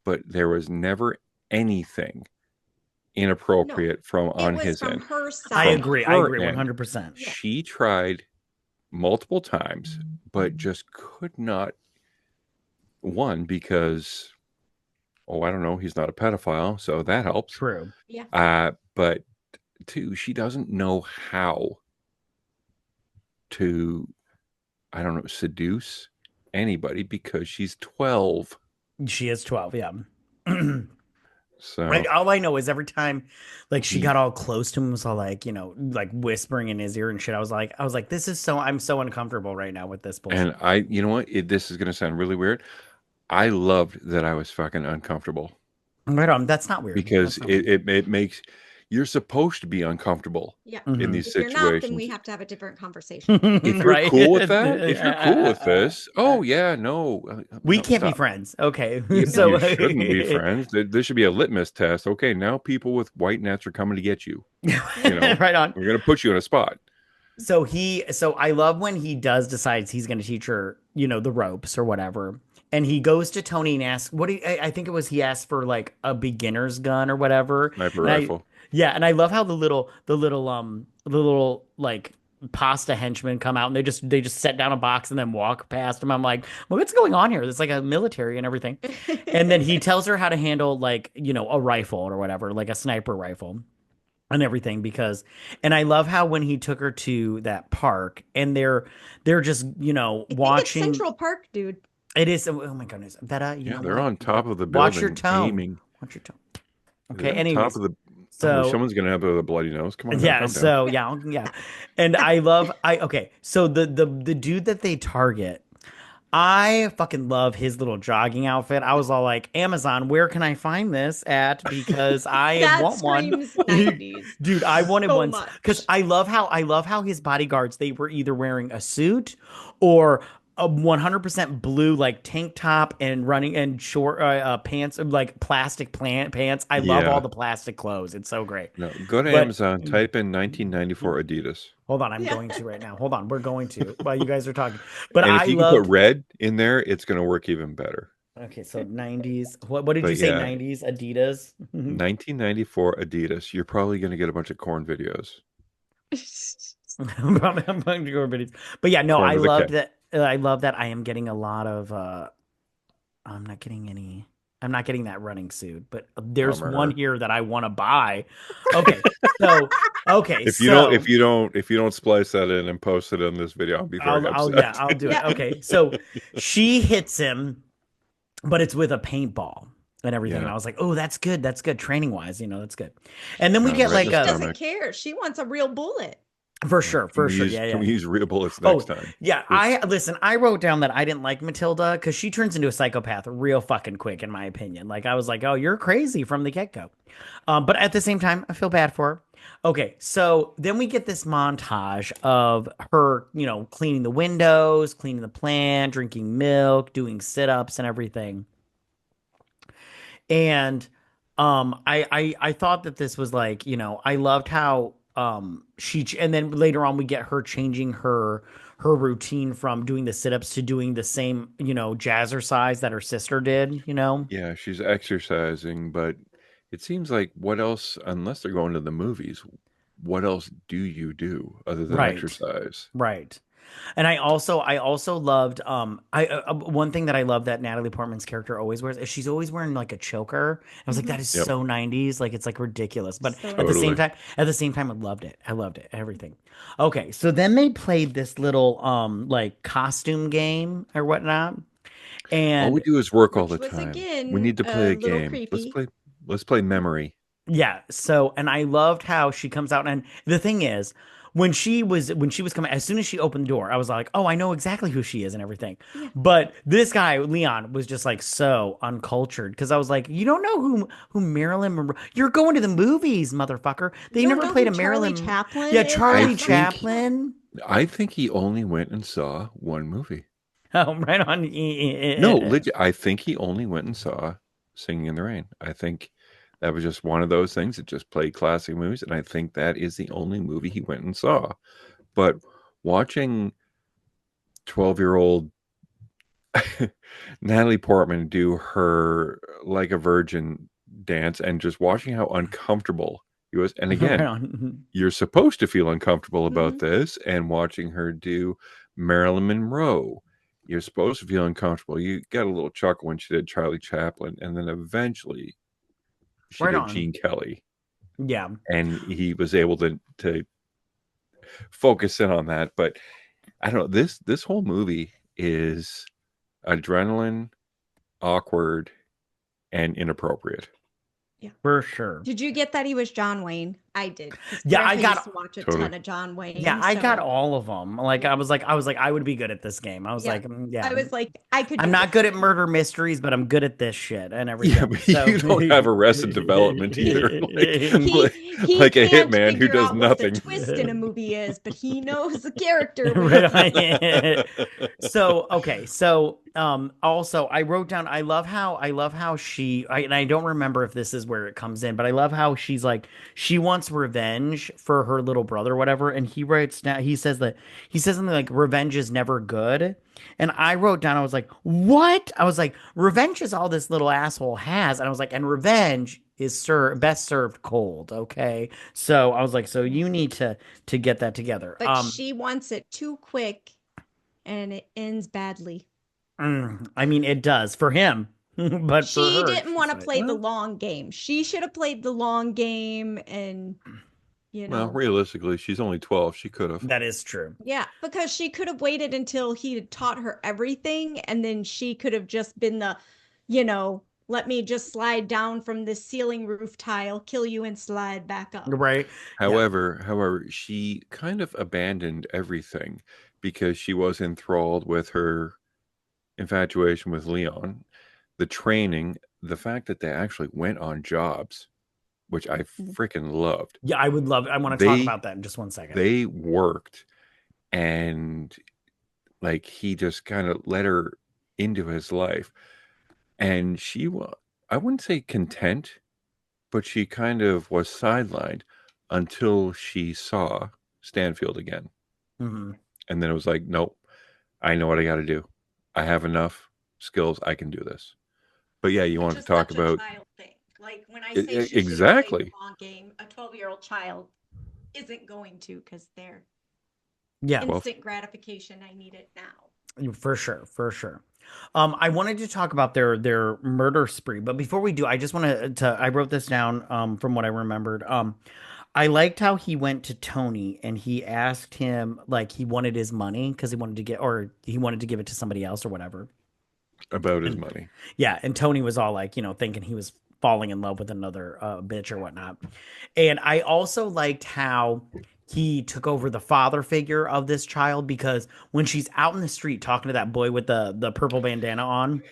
[SPEAKER 4] but there was never anything
[SPEAKER 3] No,
[SPEAKER 4] inappropriate from
[SPEAKER 3] it
[SPEAKER 4] on
[SPEAKER 3] was
[SPEAKER 4] his
[SPEAKER 3] from
[SPEAKER 4] end.
[SPEAKER 3] her
[SPEAKER 1] I
[SPEAKER 4] From
[SPEAKER 3] side.
[SPEAKER 1] agree. I
[SPEAKER 4] her
[SPEAKER 1] agree
[SPEAKER 4] end,
[SPEAKER 1] 100%.
[SPEAKER 3] Yeah.
[SPEAKER 4] she tried multiple times, but just could not. One, because, oh, I don't know, he's not a pedophile, so that helps.
[SPEAKER 1] True.
[SPEAKER 3] Yeah.
[SPEAKER 4] But two, she doesn't know how to, I don't know, seduce anybody because she's 12.
[SPEAKER 1] She is 12, yeah.
[SPEAKER 4] So,
[SPEAKER 1] All I know is every time like she
[SPEAKER 4] he,
[SPEAKER 1] got all close to him was all like, like whispering in his ear and shit. I was like, this is so I'm so uncomfortable right now with this
[SPEAKER 4] and
[SPEAKER 1] bullshit.
[SPEAKER 4] you know what? This is gonna sound really weird. I loved that I was fucking uncomfortable
[SPEAKER 1] Right on. That's not weird.
[SPEAKER 4] because
[SPEAKER 1] That's not weird.
[SPEAKER 4] it makes you're supposed to be uncomfortable
[SPEAKER 3] Yeah.
[SPEAKER 4] in
[SPEAKER 1] Hmm.
[SPEAKER 4] these
[SPEAKER 3] If you're not, then we
[SPEAKER 4] situations.
[SPEAKER 3] have to have a different conversation.
[SPEAKER 4] If you're
[SPEAKER 1] Right.
[SPEAKER 4] cool with that, if you're cool with this, oh yeah, no,
[SPEAKER 1] We
[SPEAKER 4] no,
[SPEAKER 1] can't be
[SPEAKER 4] stop.
[SPEAKER 1] friends. Okay.
[SPEAKER 4] You
[SPEAKER 1] So
[SPEAKER 4] shouldn't be friends. There should be a litmus test. Okay, now people with white nets are coming to get you. You know,
[SPEAKER 1] right on.
[SPEAKER 4] we're gonna put you in a spot.
[SPEAKER 1] So I love when he does decides he's going to teach her, the ropes or whatever. And he goes to Tony and asks, I think it was he asked for like a beginner's gun or whatever.
[SPEAKER 4] Sniper
[SPEAKER 1] And
[SPEAKER 4] rifle.
[SPEAKER 1] yeah, and I love how the little like pasta henchmen come out and they just set down a box and then walk past him. I'm like, well, what's going on here? It's like a military and everything. And then he tells her how to handle like, a rifle or whatever, like a sniper rifle and everything and I love how when he took her to that park and they're just,
[SPEAKER 3] I think it's
[SPEAKER 1] watching.
[SPEAKER 3] Central Park, dude.
[SPEAKER 1] It is, oh my goodness, Vetta, you
[SPEAKER 4] Yeah,
[SPEAKER 1] know
[SPEAKER 4] they're
[SPEAKER 1] what?
[SPEAKER 4] on top of the
[SPEAKER 1] Watch your
[SPEAKER 4] building
[SPEAKER 1] tone.
[SPEAKER 4] aiming.
[SPEAKER 1] Watch your tone. Okay,
[SPEAKER 4] They're on top
[SPEAKER 1] anyways.
[SPEAKER 4] of the. Oh,
[SPEAKER 1] So
[SPEAKER 4] someone's gonna have a bloody nose. Come on now,
[SPEAKER 1] yeah,
[SPEAKER 4] calm down.
[SPEAKER 1] so yeah, yeah. And I love I okay, so the dude that they target, I fucking love his little jogging outfit. I was all like, Amazon, where can I find this at? Because I
[SPEAKER 3] That
[SPEAKER 1] want one.
[SPEAKER 3] screams 90s
[SPEAKER 1] Dude, I wanted
[SPEAKER 3] so
[SPEAKER 1] one because
[SPEAKER 3] much.
[SPEAKER 1] I love how his bodyguards, they were either wearing a suit or a 100% blue like tank top and running and short pants, like plastic pants. I love all
[SPEAKER 4] Yeah.
[SPEAKER 1] the plastic clothes. It's so great.
[SPEAKER 4] No, go to
[SPEAKER 1] But
[SPEAKER 4] Amazon, type in 1994 Adidas,
[SPEAKER 1] hold on, I'm
[SPEAKER 3] Yeah.
[SPEAKER 1] going to right now. Hold on, we're going to while you guys are talking. But
[SPEAKER 4] and
[SPEAKER 1] I
[SPEAKER 4] if you can put
[SPEAKER 1] loved.
[SPEAKER 4] red in there, it's gonna work even better.
[SPEAKER 1] Okay, so 90s. What did you
[SPEAKER 4] But
[SPEAKER 1] say?
[SPEAKER 4] yeah,
[SPEAKER 1] 90s Adidas.
[SPEAKER 4] 1994 Adidas. You're probably gonna get a bunch of corn videos.
[SPEAKER 1] I'm going to go over videos. But yeah, no,
[SPEAKER 4] Corn
[SPEAKER 1] I
[SPEAKER 4] with a K.
[SPEAKER 1] loved that. I love that I am getting a lot of I'm not getting any. I'm not getting that running suit, but there's one
[SPEAKER 4] Bummer.
[SPEAKER 1] here that I want to buy. Okay. So okay,
[SPEAKER 4] If you don't,
[SPEAKER 1] so
[SPEAKER 4] if you don't, if you don't splice that in and post it on this video, I'll be very
[SPEAKER 1] Yeah,
[SPEAKER 4] upset.
[SPEAKER 1] I'll do it.
[SPEAKER 3] Yeah.
[SPEAKER 1] Okay. So she hits him, but it's with a paintball and everything. And
[SPEAKER 4] Yeah,
[SPEAKER 1] I was like, oh, that's good. That's good training wise. That's good. And then we
[SPEAKER 4] got him
[SPEAKER 1] get
[SPEAKER 4] right in
[SPEAKER 1] like
[SPEAKER 4] the
[SPEAKER 3] She
[SPEAKER 1] a
[SPEAKER 3] doesn't
[SPEAKER 4] stomach.
[SPEAKER 3] care. She wants a real bullet.
[SPEAKER 1] for
[SPEAKER 4] Yeah.
[SPEAKER 1] sure, for sure. Yeah,
[SPEAKER 4] Can
[SPEAKER 1] yeah.
[SPEAKER 4] we use real bullets next
[SPEAKER 1] Oh,
[SPEAKER 4] time?
[SPEAKER 1] yeah.
[SPEAKER 4] This,
[SPEAKER 1] I wrote down that I didn't like Matilda because she turns into a psychopath real fucking quick, in my opinion. Like, I was like, oh, you're crazy from the get-go. But at the same time, I feel bad for her. Okay, so then we get this montage of her, cleaning the windows, cleaning the plant, drinking milk, doing sit-ups and everything. And I thought that this was like, I loved how and then later on we get her changing her routine from doing the sit-ups to doing the same, jazzercise that her sister did.
[SPEAKER 4] yeah, she's exercising, but it seems like what else, unless they're going to the movies, what else do you do other than
[SPEAKER 1] Right.
[SPEAKER 4] exercise?
[SPEAKER 1] Right. And I also loved I one thing that I love that Natalie Portman's character always wears is she's always wearing like a choker. I was like,
[SPEAKER 3] Mhm.
[SPEAKER 1] that is
[SPEAKER 4] Yep,
[SPEAKER 1] so 90s, like it's like ridiculous. But
[SPEAKER 3] So
[SPEAKER 1] at the same
[SPEAKER 3] 90s.
[SPEAKER 4] totally.
[SPEAKER 1] time, I loved it. I loved it. Everything. Okay, so then they played this little like costume game or whatnot.
[SPEAKER 4] All we
[SPEAKER 1] And
[SPEAKER 4] do is work all
[SPEAKER 3] Which
[SPEAKER 4] the
[SPEAKER 3] was
[SPEAKER 4] time. We
[SPEAKER 3] again
[SPEAKER 4] need to play
[SPEAKER 3] a
[SPEAKER 4] a
[SPEAKER 3] little
[SPEAKER 4] game.
[SPEAKER 3] creepy.
[SPEAKER 4] Let's play memory.
[SPEAKER 1] yeah, and I loved how she comes out and the thing is when she was coming as soon as she opened the door, I was like, "Oh, I know exactly who she is and everything."
[SPEAKER 3] Yeah.
[SPEAKER 1] But this guy, Leon, was just like so uncultured because I was like, "You don't know who Marilyn Monroe. You're going to the movies, motherfucker.
[SPEAKER 3] You
[SPEAKER 1] They
[SPEAKER 3] don't
[SPEAKER 1] never
[SPEAKER 3] know
[SPEAKER 1] played
[SPEAKER 3] who
[SPEAKER 1] a
[SPEAKER 3] Charlie
[SPEAKER 1] Marilyn.
[SPEAKER 3] Chaplin
[SPEAKER 1] Yeah,
[SPEAKER 3] is,
[SPEAKER 4] I
[SPEAKER 1] Charlie
[SPEAKER 3] motherfucker?
[SPEAKER 4] think
[SPEAKER 1] Chaplin."
[SPEAKER 4] I think he only went and saw one movie.
[SPEAKER 1] Oh, right on.
[SPEAKER 4] No, legit. I think he only went and saw Singing in the Rain. I think that was just one of those things that just played classic movies, and I think that is the only movie he went and saw. But watching 12-year-old Natalie Portman do her like a virgin dance and just watching how uncomfortable he was. And
[SPEAKER 1] Right
[SPEAKER 4] again,
[SPEAKER 1] on.
[SPEAKER 4] you're supposed to feel uncomfortable about
[SPEAKER 3] Mhm.
[SPEAKER 4] this, and watching her do Marilyn Monroe, you're supposed to feel uncomfortable. You got a little chuckle when she did Charlie Chaplin, and then eventually she
[SPEAKER 1] Right
[SPEAKER 4] did
[SPEAKER 1] on.
[SPEAKER 4] Gene Kelly,
[SPEAKER 1] Yeah.
[SPEAKER 4] and he was able to focus in on that. But I don't know, this whole movie is adrenaline, awkward and inappropriate.
[SPEAKER 3] Yeah.
[SPEAKER 1] For sure.
[SPEAKER 3] Did you get that he was John Wayne? I did, because
[SPEAKER 1] Yeah, I
[SPEAKER 3] Grandpa
[SPEAKER 1] got
[SPEAKER 3] used to watch a
[SPEAKER 4] Totally.
[SPEAKER 3] ton of John
[SPEAKER 1] Yeah,
[SPEAKER 3] Wayne.
[SPEAKER 1] I got
[SPEAKER 3] So
[SPEAKER 1] all of them. Like
[SPEAKER 3] yeah,
[SPEAKER 1] I was like, I would be good at this game. I was
[SPEAKER 3] yeah.
[SPEAKER 1] like, yeah,
[SPEAKER 3] I was like, I could
[SPEAKER 1] I'm
[SPEAKER 3] do
[SPEAKER 1] not
[SPEAKER 3] this
[SPEAKER 1] good at
[SPEAKER 3] game.
[SPEAKER 1] murder mysteries, but I'm good at this shit and
[SPEAKER 4] Yeah,
[SPEAKER 1] everything.
[SPEAKER 4] but
[SPEAKER 1] So
[SPEAKER 4] you don't have Arrested Development either.
[SPEAKER 3] He he
[SPEAKER 4] Like a
[SPEAKER 3] can't
[SPEAKER 4] hitman who
[SPEAKER 3] figure
[SPEAKER 4] does
[SPEAKER 3] out what the
[SPEAKER 4] nothing.
[SPEAKER 3] twist in a movie is, but he knows the character
[SPEAKER 1] right
[SPEAKER 3] will.
[SPEAKER 1] on. Yeah. So okay, so also I wrote down I love how and I don't remember if this is where it comes in, but I love how she's like she wants revenge for her little brother or whatever, and he writes down he says something like revenge is never good. And I wrote down, I was like, what? I was like, revenge is all this little asshole has. And I was like, and revenge is best served cold. Okay. So I was like, so you need to get that together.
[SPEAKER 3] But she wants it too quick, and it ends badly.
[SPEAKER 1] I mean, it does for him, but for
[SPEAKER 3] She
[SPEAKER 1] her,
[SPEAKER 3] didn't want
[SPEAKER 1] she's
[SPEAKER 3] to
[SPEAKER 1] like,
[SPEAKER 3] play the
[SPEAKER 1] well,
[SPEAKER 3] long game. She should have played the long game, and you
[SPEAKER 4] Well,
[SPEAKER 3] know,
[SPEAKER 4] realistically, she's only 12. She could have.
[SPEAKER 1] that is true.
[SPEAKER 3] yeah, because she could have waited until he had taught her everything, and then she could have just been the, let me just slide down from this ceiling roof tile, kill you, and slide back up.
[SPEAKER 1] Right. Yeah.
[SPEAKER 4] However, she kind of abandoned everything because she was enthralled with her infatuation with Leon, the training, the fact that they actually went on jobs, which I freaking loved.
[SPEAKER 1] Yeah. I would love, I want to talk
[SPEAKER 4] They
[SPEAKER 1] about that in just one second.
[SPEAKER 4] they worked, and like he just kind of let her into his life, and she was, I wouldn't say content, but she kind of was sidelined until she saw Stanfield again.
[SPEAKER 1] Mhm.
[SPEAKER 4] And then it was like, nope, I know what I got to do. I have enough skills. I can do this. But yeah, you
[SPEAKER 3] Which
[SPEAKER 4] want to
[SPEAKER 3] is
[SPEAKER 4] talk
[SPEAKER 3] such a
[SPEAKER 4] about
[SPEAKER 3] child thing. Like when I say she should have played
[SPEAKER 4] exactly.
[SPEAKER 3] the long game, a 12-year-old child isn't going to, because they're
[SPEAKER 1] Yeah.
[SPEAKER 4] Well,
[SPEAKER 3] instant gratification. I need it now.
[SPEAKER 1] For sure, for sure. I wanted to talk about their murder spree, but before we do, I just want to I wrote this down from what I remembered. I liked how he went to Tony and he asked him like he wanted his money because he wanted to give it to somebody else or whatever.
[SPEAKER 4] about his
[SPEAKER 1] And
[SPEAKER 4] money.
[SPEAKER 1] yeah, and Tony was all like, thinking he was falling in love with another bitch or whatnot. And I also liked how he took over the father figure of this child because when she's out in the street talking to that boy with the purple bandana on,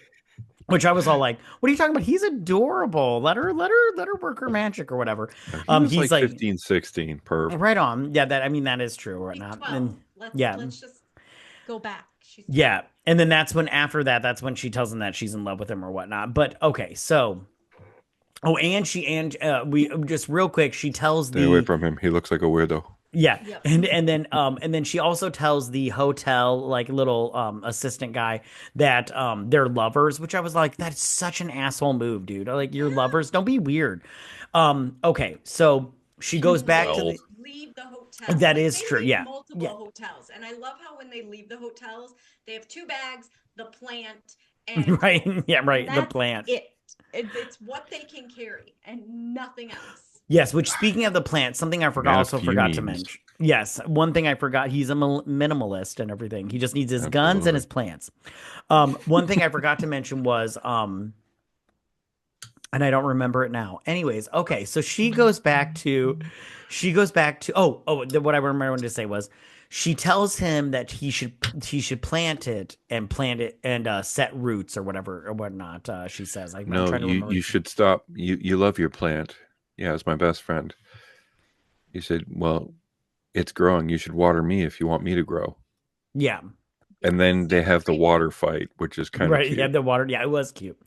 [SPEAKER 1] which I was all like, "What are you talking about? He's adorable. Let her work her magic or whatever."
[SPEAKER 4] He was
[SPEAKER 1] He's
[SPEAKER 4] like
[SPEAKER 1] like,
[SPEAKER 4] 15, 16, perv.
[SPEAKER 1] right on. Yeah, I mean that is true or
[SPEAKER 3] Like
[SPEAKER 1] whatnot.
[SPEAKER 3] 12.
[SPEAKER 1] And
[SPEAKER 3] Let's
[SPEAKER 1] yeah,
[SPEAKER 3] let's just go back. She's 12.
[SPEAKER 1] yeah. And then that's when after that, that's when she tells him that she's in love with him or whatnot. But okay, so oh, and we just real quick, she tells
[SPEAKER 4] Stay away
[SPEAKER 1] the
[SPEAKER 4] from him. He looks like a weirdo.
[SPEAKER 1] yeah,
[SPEAKER 3] Yep.
[SPEAKER 1] and then she also tells the hotel like little assistant guy that they're lovers, which I was like, that's such an asshole move, dude. Like you're lovers, don't be weird. Okay, so she goes back to
[SPEAKER 4] Well,
[SPEAKER 1] the
[SPEAKER 3] Leave the hotel.
[SPEAKER 1] that
[SPEAKER 3] Like,
[SPEAKER 1] is
[SPEAKER 3] they
[SPEAKER 1] true,
[SPEAKER 3] leave
[SPEAKER 1] yeah,
[SPEAKER 3] multiple
[SPEAKER 1] yeah,
[SPEAKER 3] hotels, and I love how when they leave the hotels, they have two bags, the plant, and
[SPEAKER 1] right, yeah,
[SPEAKER 3] and
[SPEAKER 1] right, the
[SPEAKER 3] that's
[SPEAKER 1] plant.
[SPEAKER 3] It's what they can carry and nothing else.
[SPEAKER 1] Yes, which speaking of the plant, something I
[SPEAKER 4] man of
[SPEAKER 1] also
[SPEAKER 4] few
[SPEAKER 1] forgot to
[SPEAKER 4] means.
[SPEAKER 1] mention. Yes, one thing I forgot, he's a minimalist and everything. He just needs his guns and
[SPEAKER 4] Absolutely.
[SPEAKER 1] his plants. One thing I forgot to mention was and I don't remember it now. Anyways, okay, so she goes back to what I remember to say was she tells him that he should plant it and set roots or whatever or whatnot. She says I'm
[SPEAKER 4] No,
[SPEAKER 1] trying to remember.
[SPEAKER 4] you should stop. You love your plant. Yeah, it's my best friend. He said, well, it's growing. You should water me if you want me to grow.
[SPEAKER 1] Yeah,
[SPEAKER 4] And then they
[SPEAKER 3] Super
[SPEAKER 4] have the
[SPEAKER 3] creepy.
[SPEAKER 4] water fight, which is kind of
[SPEAKER 1] right. Yeah,
[SPEAKER 4] cute.
[SPEAKER 1] the water. Yeah, it was cute.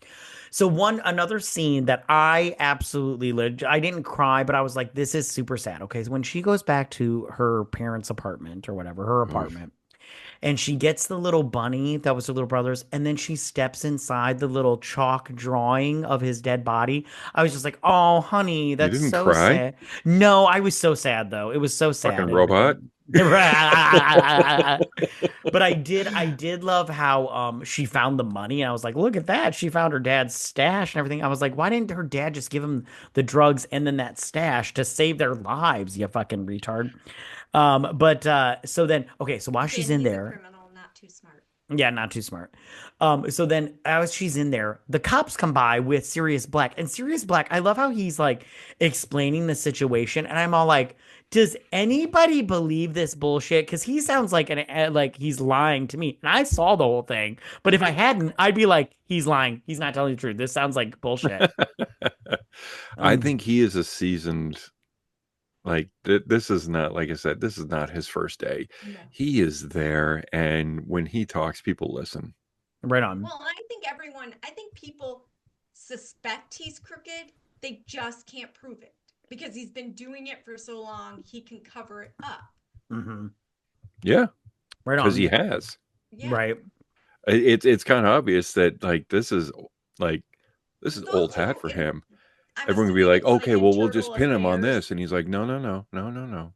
[SPEAKER 1] So another scene that I absolutely lived. I didn't cry, but I was like, this is super sad. Okay, so when she goes back to her parents' apartment or whatever, her
[SPEAKER 4] Oof.
[SPEAKER 1] apartment, and she gets the little bunny that was her little brother's, and then she steps inside the little chalk drawing of his dead body. I was just like, oh, honey,
[SPEAKER 4] You
[SPEAKER 1] that's
[SPEAKER 4] didn't
[SPEAKER 1] so
[SPEAKER 4] cry?
[SPEAKER 1] sad. No, I was so sad though. It was so sad
[SPEAKER 4] Fucking
[SPEAKER 1] and
[SPEAKER 4] robot.
[SPEAKER 1] everything. But I did love how she found the money and I was like, look at that. She found her dad's stash and everything. I was like, why didn't her dad just give him the drugs and then that stash to save their lives, you fucking retard. But so then okay, so while she's
[SPEAKER 3] Again,
[SPEAKER 1] in
[SPEAKER 3] he's a
[SPEAKER 1] there,
[SPEAKER 3] criminal, not too smart.
[SPEAKER 1] Yeah, not too smart. So then as she's in there, the cops come by with Sirius Black. And Sirius Black, I love how he's like explaining the situation. And I'm all like, does anybody believe this bullshit? Because he sounds like like he's lying to me. And I saw the whole thing. But if I hadn't, I'd be like, he's lying. He's not telling the truth. This sounds like bullshit.
[SPEAKER 4] I
[SPEAKER 1] Um,
[SPEAKER 4] think he is a seasoned, like this is not, like I said, this is not his first day.
[SPEAKER 3] No.
[SPEAKER 4] He is there, and when he talks, people listen.
[SPEAKER 1] right on.
[SPEAKER 3] Well, I think people suspect he's crooked. They just can't prove it because he's been doing it for so long, he can cover it up.
[SPEAKER 1] Hmm.
[SPEAKER 4] Yeah,
[SPEAKER 1] Right
[SPEAKER 4] because he
[SPEAKER 1] on.
[SPEAKER 4] has.
[SPEAKER 3] Yeah.
[SPEAKER 1] Right.
[SPEAKER 4] It's kind of obvious that like like this is
[SPEAKER 3] It's
[SPEAKER 4] old
[SPEAKER 3] also,
[SPEAKER 4] hat for him.
[SPEAKER 3] I'm
[SPEAKER 4] Everyone would be
[SPEAKER 3] assuming
[SPEAKER 4] like,
[SPEAKER 3] it's like
[SPEAKER 4] okay, well, we'll just
[SPEAKER 3] internal
[SPEAKER 4] pin him on
[SPEAKER 3] affairs.
[SPEAKER 4] this, and he's like, no, no, no, no, no, no.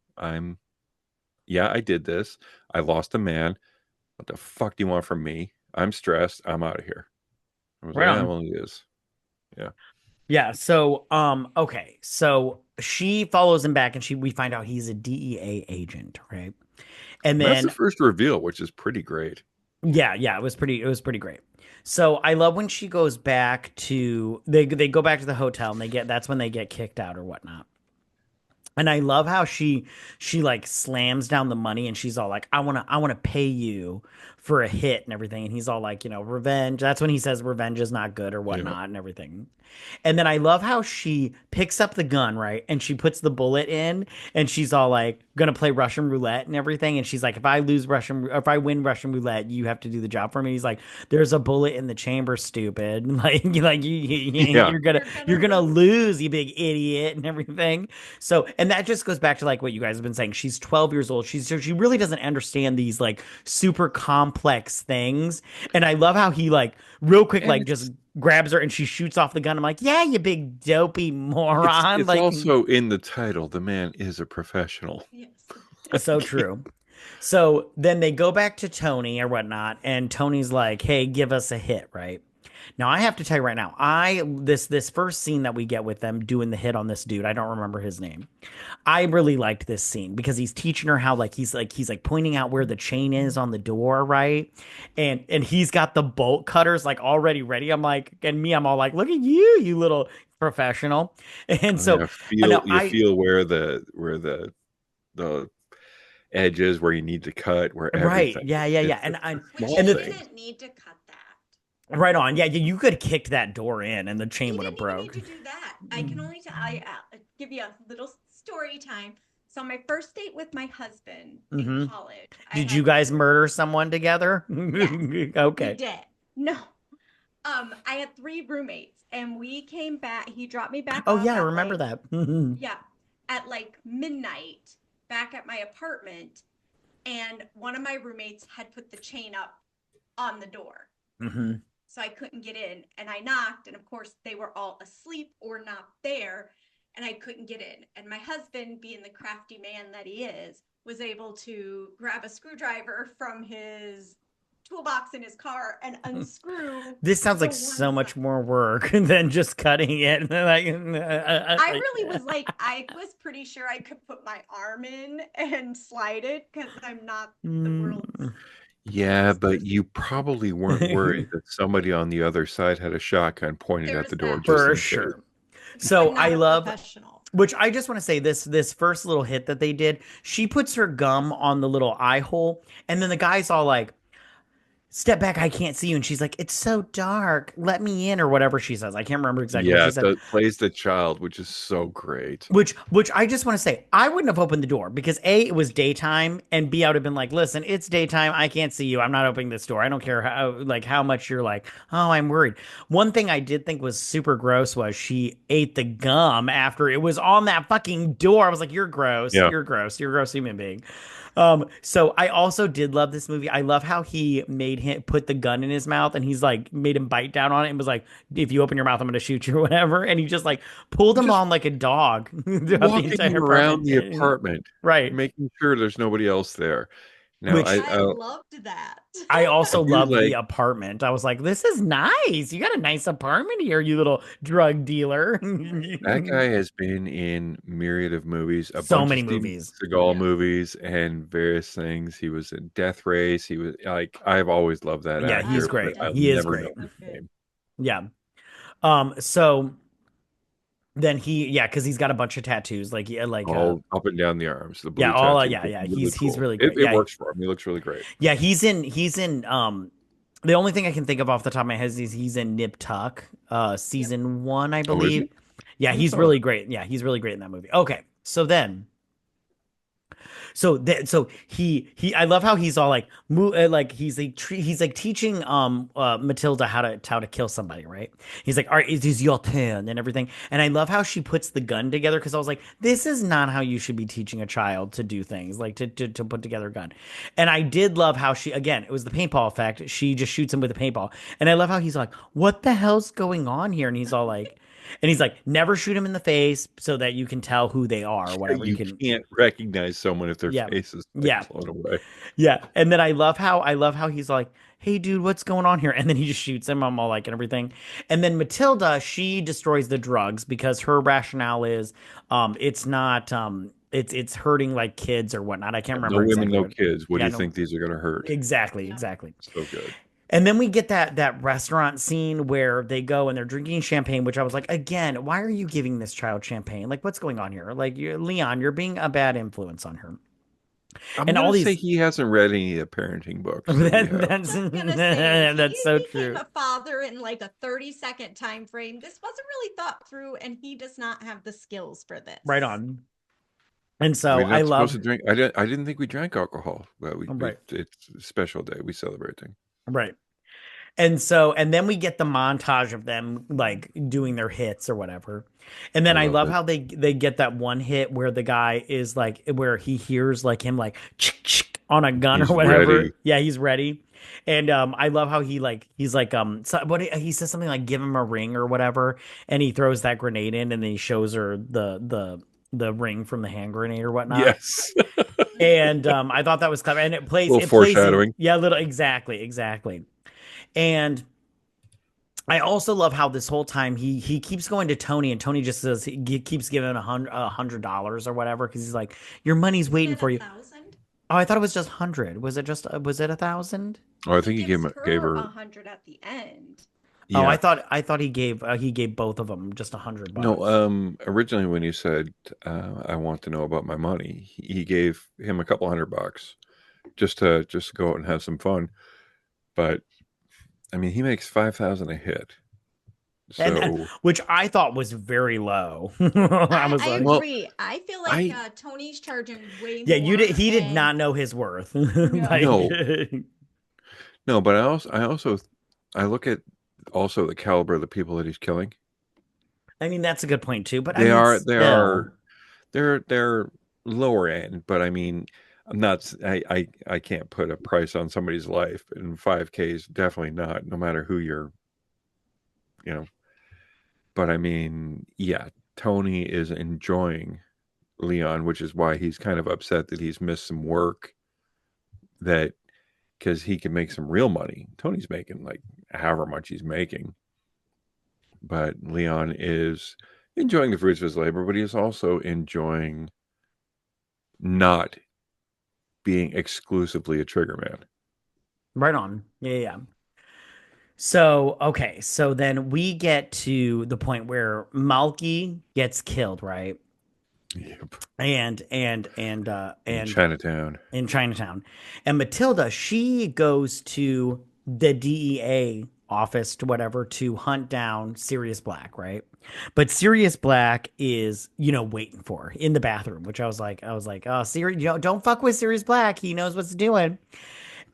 [SPEAKER 4] Yeah, I did this. I lost a man. What the fuck do you want from me? I'm stressed. I'm out of here. I was like,
[SPEAKER 1] Right
[SPEAKER 4] yeah,
[SPEAKER 1] on.
[SPEAKER 4] well, he is. Yeah.
[SPEAKER 1] Yeah, so okay. So she follows him back and we find out he's a DEA agent, right? And
[SPEAKER 4] And that's the
[SPEAKER 1] then
[SPEAKER 4] first reveal, which is pretty great.
[SPEAKER 1] yeah, it was pretty great. So I love when she goes back to they go back to the hotel and that's when they get kicked out or whatnot. And I love how she like slams down the money and she's all like, I wanna pay you for a hit and everything. And he's all like, revenge. That's when he says revenge is not good or
[SPEAKER 4] Yeah.
[SPEAKER 1] whatnot and everything. And then I love how she picks up the gun, right? And she puts the bullet in and she's all like gonna play Russian roulette and everything. And she's like, if I win Russian roulette, you have to do the job for me. He's like, there's a bullet in the chamber, stupid. Like
[SPEAKER 4] Yeah.
[SPEAKER 1] you're gonna lose, you big idiot, and everything. So, and that just goes back to like what you guys have been saying. She's 12 years old. She really doesn't understand these like super complex things. And I love how he like real quick
[SPEAKER 4] And
[SPEAKER 1] like just grabs her and she shoots off the gun. I'm like, yeah, you big dopey moron.
[SPEAKER 4] it's
[SPEAKER 1] Like,
[SPEAKER 4] also in the title. The man is a professional.
[SPEAKER 3] Yes.
[SPEAKER 1] so true. So then they go back to Tony or whatnot, and Tony's like, "Hey, give us a hit, right?" Now I have to tell you right now, this first scene that we get with them doing the hit on this dude, I don't remember his name. I really liked this scene because he's teaching her how he's like pointing out where the chain is on the door, right? And he's got the bolt cutters like already ready. I'm all like, look at you, you little professional. And
[SPEAKER 4] Oh,
[SPEAKER 1] so
[SPEAKER 4] yeah,
[SPEAKER 1] no,
[SPEAKER 4] you feel where the edge is, where you need to cut, where
[SPEAKER 1] right,
[SPEAKER 4] everything.
[SPEAKER 1] yeah.
[SPEAKER 4] It's
[SPEAKER 1] And
[SPEAKER 4] just
[SPEAKER 1] I
[SPEAKER 4] the
[SPEAKER 3] Which
[SPEAKER 4] small
[SPEAKER 3] he
[SPEAKER 1] and the
[SPEAKER 4] things.
[SPEAKER 3] didn't need to cut that.
[SPEAKER 1] right on, yeah, you could have kicked that door in and the chain
[SPEAKER 3] He
[SPEAKER 1] would have
[SPEAKER 3] didn't even need
[SPEAKER 1] broke.
[SPEAKER 3] to do that. I can only give you a little story time. So my first date with my husband in
[SPEAKER 1] Hmm.
[SPEAKER 3] college, I
[SPEAKER 1] Did you
[SPEAKER 3] had
[SPEAKER 1] guys murder someone together?
[SPEAKER 3] yes, we
[SPEAKER 1] Okay.
[SPEAKER 3] did. No. I had three roommates and we came back. He dropped me back
[SPEAKER 1] Oh
[SPEAKER 3] off
[SPEAKER 1] yeah, I
[SPEAKER 3] at
[SPEAKER 1] remember
[SPEAKER 3] like,
[SPEAKER 1] that. Hmm.
[SPEAKER 3] yeah, at like midnight back at my apartment. And one of my roommates had put the chain up on the door. So I couldn't get in. And I knocked, and of course, they were all asleep or not there, and I couldn't get in. And my husband, being the crafty man that he is, was able to grab a screwdriver from his toolbox in his car and unscrew
[SPEAKER 1] This sounds
[SPEAKER 3] the
[SPEAKER 1] like
[SPEAKER 3] one
[SPEAKER 1] so much
[SPEAKER 3] side.
[SPEAKER 1] more work than just cutting it.
[SPEAKER 3] I really was like, I was pretty sure I could put my arm in and slide it because I'm not the world's
[SPEAKER 4] Yeah,
[SPEAKER 3] quickest
[SPEAKER 4] but
[SPEAKER 3] person.
[SPEAKER 4] you probably weren't worried that somebody on the other side had a shotgun pointed at
[SPEAKER 3] There's
[SPEAKER 4] the door
[SPEAKER 3] that.
[SPEAKER 4] just
[SPEAKER 1] For
[SPEAKER 4] in case.
[SPEAKER 1] sure. So
[SPEAKER 3] I'm
[SPEAKER 1] I
[SPEAKER 3] not a
[SPEAKER 1] love,
[SPEAKER 3] professional.
[SPEAKER 1] which I just want to say this first little hit that they did. She puts her gum on the little eye hole, and then the guy's all like, "Step back, I can't see you." And she's like, "It's so dark. Let me in," or whatever she says. I can't remember exactly what
[SPEAKER 4] Yeah,
[SPEAKER 1] she said.
[SPEAKER 4] plays the child, which is so great.
[SPEAKER 1] Which I just want to say, I wouldn't have opened the door because A, it was daytime, and B, I would have been like, listen, it's daytime. I can't see you. I'm not opening this door. I don't care how much you're like, oh, I'm worried. One thing I did think was super gross was she ate the gum after it was on that fucking door. I was like, you're gross.
[SPEAKER 4] Yeah.
[SPEAKER 1] You're gross. You're a gross human being. So I also did love this movie. I love how he made him put the gun in his mouth and he's like made him bite down on it and was like, if you open your mouth, I'm gonna shoot you or whatever. And he just like pulled him
[SPEAKER 4] Just
[SPEAKER 1] on like a dog throughout the
[SPEAKER 4] walking
[SPEAKER 1] entire
[SPEAKER 4] around the
[SPEAKER 1] apartment.
[SPEAKER 4] apartment,
[SPEAKER 1] Right.
[SPEAKER 4] making sure there's nobody else there. Now,
[SPEAKER 1] Which
[SPEAKER 3] I loved that.
[SPEAKER 1] I also
[SPEAKER 4] I do
[SPEAKER 1] loved the
[SPEAKER 4] like
[SPEAKER 1] apartment. I was like, this is nice. You got a nice apartment here, you little drug dealer.
[SPEAKER 4] that guy has been in myriad of movies, a
[SPEAKER 1] So
[SPEAKER 4] bunch of
[SPEAKER 1] many
[SPEAKER 4] Steven
[SPEAKER 1] movies.
[SPEAKER 4] Seagal
[SPEAKER 3] Yeah.
[SPEAKER 4] movies, and various things. He was in Death Race. He was like, I've always loved that
[SPEAKER 1] Yeah, he's
[SPEAKER 4] actor,
[SPEAKER 3] Oh,
[SPEAKER 4] but
[SPEAKER 1] great.
[SPEAKER 3] Death
[SPEAKER 4] I'll
[SPEAKER 1] He is
[SPEAKER 3] Race
[SPEAKER 4] never
[SPEAKER 3] is
[SPEAKER 4] know
[SPEAKER 1] great.
[SPEAKER 3] so
[SPEAKER 4] his
[SPEAKER 3] good.
[SPEAKER 4] name.
[SPEAKER 1] Yeah. So then because he's got a bunch of tattoos, like yeah,
[SPEAKER 4] All up and down the arms, the
[SPEAKER 1] yeah,
[SPEAKER 4] blue
[SPEAKER 1] all
[SPEAKER 4] tattoos look
[SPEAKER 1] yeah.
[SPEAKER 4] really
[SPEAKER 1] He's
[SPEAKER 4] cool.
[SPEAKER 1] really
[SPEAKER 4] It,
[SPEAKER 1] great.
[SPEAKER 4] it
[SPEAKER 1] Yeah,
[SPEAKER 4] works for him. He looks really great.
[SPEAKER 1] yeah. He's in. The only thing I can think of off the top of my head is he's in Nip Tuck,
[SPEAKER 3] Yep.
[SPEAKER 1] season 1, I
[SPEAKER 4] Oh, is he?
[SPEAKER 1] believe. Yeah,
[SPEAKER 4] I
[SPEAKER 1] he's
[SPEAKER 4] saw
[SPEAKER 1] really
[SPEAKER 4] that.
[SPEAKER 1] great. Yeah, he's really great in that movie. Okay, so he I love how he's all like like he's like teaching Matilda how to kill somebody, right? He's like, all right, it is your turn and everything. And I love how she puts the gun together because I was like, this is not how you should be teaching a child to do things, like to put together a gun. And I did love how she, again, it was the paintball effect. She just shoots him with a paintball. And I love how he's like, what the hell's going on here? And he's like, never shoot him in the face so that you can tell who they are or whatever. You
[SPEAKER 4] You
[SPEAKER 1] can,
[SPEAKER 4] can't recognize someone if their
[SPEAKER 1] yeah,
[SPEAKER 4] face is like
[SPEAKER 1] yeah,
[SPEAKER 4] blown away.
[SPEAKER 1] yeah. And then I love how he's like, hey dude, what's going on here? And then he just shoots him. I'm all like and everything. And then Matilda, she destroys the drugs because her rationale is it's not it's hurting like kids or whatnot. I can't
[SPEAKER 4] No
[SPEAKER 1] remember
[SPEAKER 4] women,
[SPEAKER 1] exactly
[SPEAKER 4] no
[SPEAKER 1] what.
[SPEAKER 4] kids. What do
[SPEAKER 1] Yeah,
[SPEAKER 4] you
[SPEAKER 1] no,
[SPEAKER 4] think these are going to hurt?
[SPEAKER 1] exactly,
[SPEAKER 3] Yeah.
[SPEAKER 1] exactly.
[SPEAKER 4] So good.
[SPEAKER 1] And then we get that restaurant scene where they go and they're drinking champagne, which I was like, again, why are you giving this child champagne? Like, what's going on here? Like, Leon, you're being a bad influence on her.
[SPEAKER 4] I'm
[SPEAKER 1] And
[SPEAKER 4] going
[SPEAKER 1] all
[SPEAKER 4] to say
[SPEAKER 1] these
[SPEAKER 4] he hasn't read any of the parenting books that we
[SPEAKER 1] that,
[SPEAKER 4] have.
[SPEAKER 1] that's
[SPEAKER 3] I was gonna say
[SPEAKER 1] that's
[SPEAKER 3] he
[SPEAKER 1] so
[SPEAKER 3] became
[SPEAKER 1] true.
[SPEAKER 3] a father in like a 30-second time frame. This wasn't really thought through, and he does not have the skills for
[SPEAKER 1] Right
[SPEAKER 3] this.
[SPEAKER 1] on. And so
[SPEAKER 4] We're
[SPEAKER 1] I
[SPEAKER 4] not supposed
[SPEAKER 1] love
[SPEAKER 4] to drink. I didn't think we drank alcohol, but
[SPEAKER 1] right,
[SPEAKER 4] it's a special day. We celebrating.
[SPEAKER 1] right. And then we get the montage of them like doing their hits or whatever. And
[SPEAKER 4] I
[SPEAKER 1] then I
[SPEAKER 4] loved
[SPEAKER 1] love
[SPEAKER 4] it.
[SPEAKER 1] how they get that one hit where the guy is like where he hears like him like on a gun or
[SPEAKER 4] He's
[SPEAKER 1] whatever.
[SPEAKER 4] ready.
[SPEAKER 1] Yeah, he's ready. And I love how he's like so, what he says something like give him a ring or whatever, and he throws that grenade in, and then he shows her the ring from the hand grenade or whatnot.
[SPEAKER 4] Yes.
[SPEAKER 1] And I thought that was clever, and
[SPEAKER 4] A little
[SPEAKER 1] it plays in,
[SPEAKER 4] foreshadowing.
[SPEAKER 1] yeah, little, exactly. And I also love how this whole time he keeps going to Tony, and Tony just says keeps giving him $100 or whatever because he's like, your money's
[SPEAKER 3] Isn't
[SPEAKER 1] waiting
[SPEAKER 3] it
[SPEAKER 1] for you.
[SPEAKER 3] 1,000?
[SPEAKER 1] Oh, I thought it was just 100. Was it 1,000?
[SPEAKER 4] Oh, I
[SPEAKER 3] He
[SPEAKER 4] think he
[SPEAKER 3] gives
[SPEAKER 4] gave
[SPEAKER 3] her
[SPEAKER 4] her.
[SPEAKER 3] 100 at the end.
[SPEAKER 1] Oh,
[SPEAKER 4] Yeah.
[SPEAKER 1] I thought he gave both of them just
[SPEAKER 4] No.
[SPEAKER 1] $100.
[SPEAKER 4] Originally, when he said, "I want to know about my money," he gave him a couple $100 just to go out and have some fun. But I mean, he makes 5,000 a hit.
[SPEAKER 1] And
[SPEAKER 4] So
[SPEAKER 1] which I thought was very low. I was
[SPEAKER 3] I
[SPEAKER 1] like,
[SPEAKER 4] well,
[SPEAKER 3] agree. I feel like
[SPEAKER 4] I
[SPEAKER 3] Tony's charging way
[SPEAKER 1] yeah,
[SPEAKER 3] more.
[SPEAKER 1] he did
[SPEAKER 3] And
[SPEAKER 1] not know his worth. Like,
[SPEAKER 3] no,
[SPEAKER 4] no, no, but I look at also the caliber of the people that he's killing.
[SPEAKER 1] I mean, that's a good point too, but I
[SPEAKER 4] They
[SPEAKER 1] mean,
[SPEAKER 4] are they
[SPEAKER 1] still.
[SPEAKER 4] are they're lower end, but I mean, I'm not I can't put a price on somebody's life, and 5K is definitely not, no matter who you're, you know. But I mean, yeah, Tony is enjoying Leon, which is why he's kind of upset that he's missed some work, that because he can make some real money. Tony's making like however much he's making, but Leon is enjoying the fruits of his labor, but he is also enjoying not being exclusively a trigger man.
[SPEAKER 1] Right on. Yeah, yeah. So, okay. So then we get to the point where Malky gets killed, right?
[SPEAKER 4] Yep. In
[SPEAKER 1] And
[SPEAKER 4] Chinatown.
[SPEAKER 1] in Chinatown. And Matilda, she goes to the DEA office to whatever to hunt down Sirius Black, right? But Sirius Black is, waiting for her in the bathroom, which I was like, oh, Sirius, don't fuck with Sirius Black. He knows what's doing.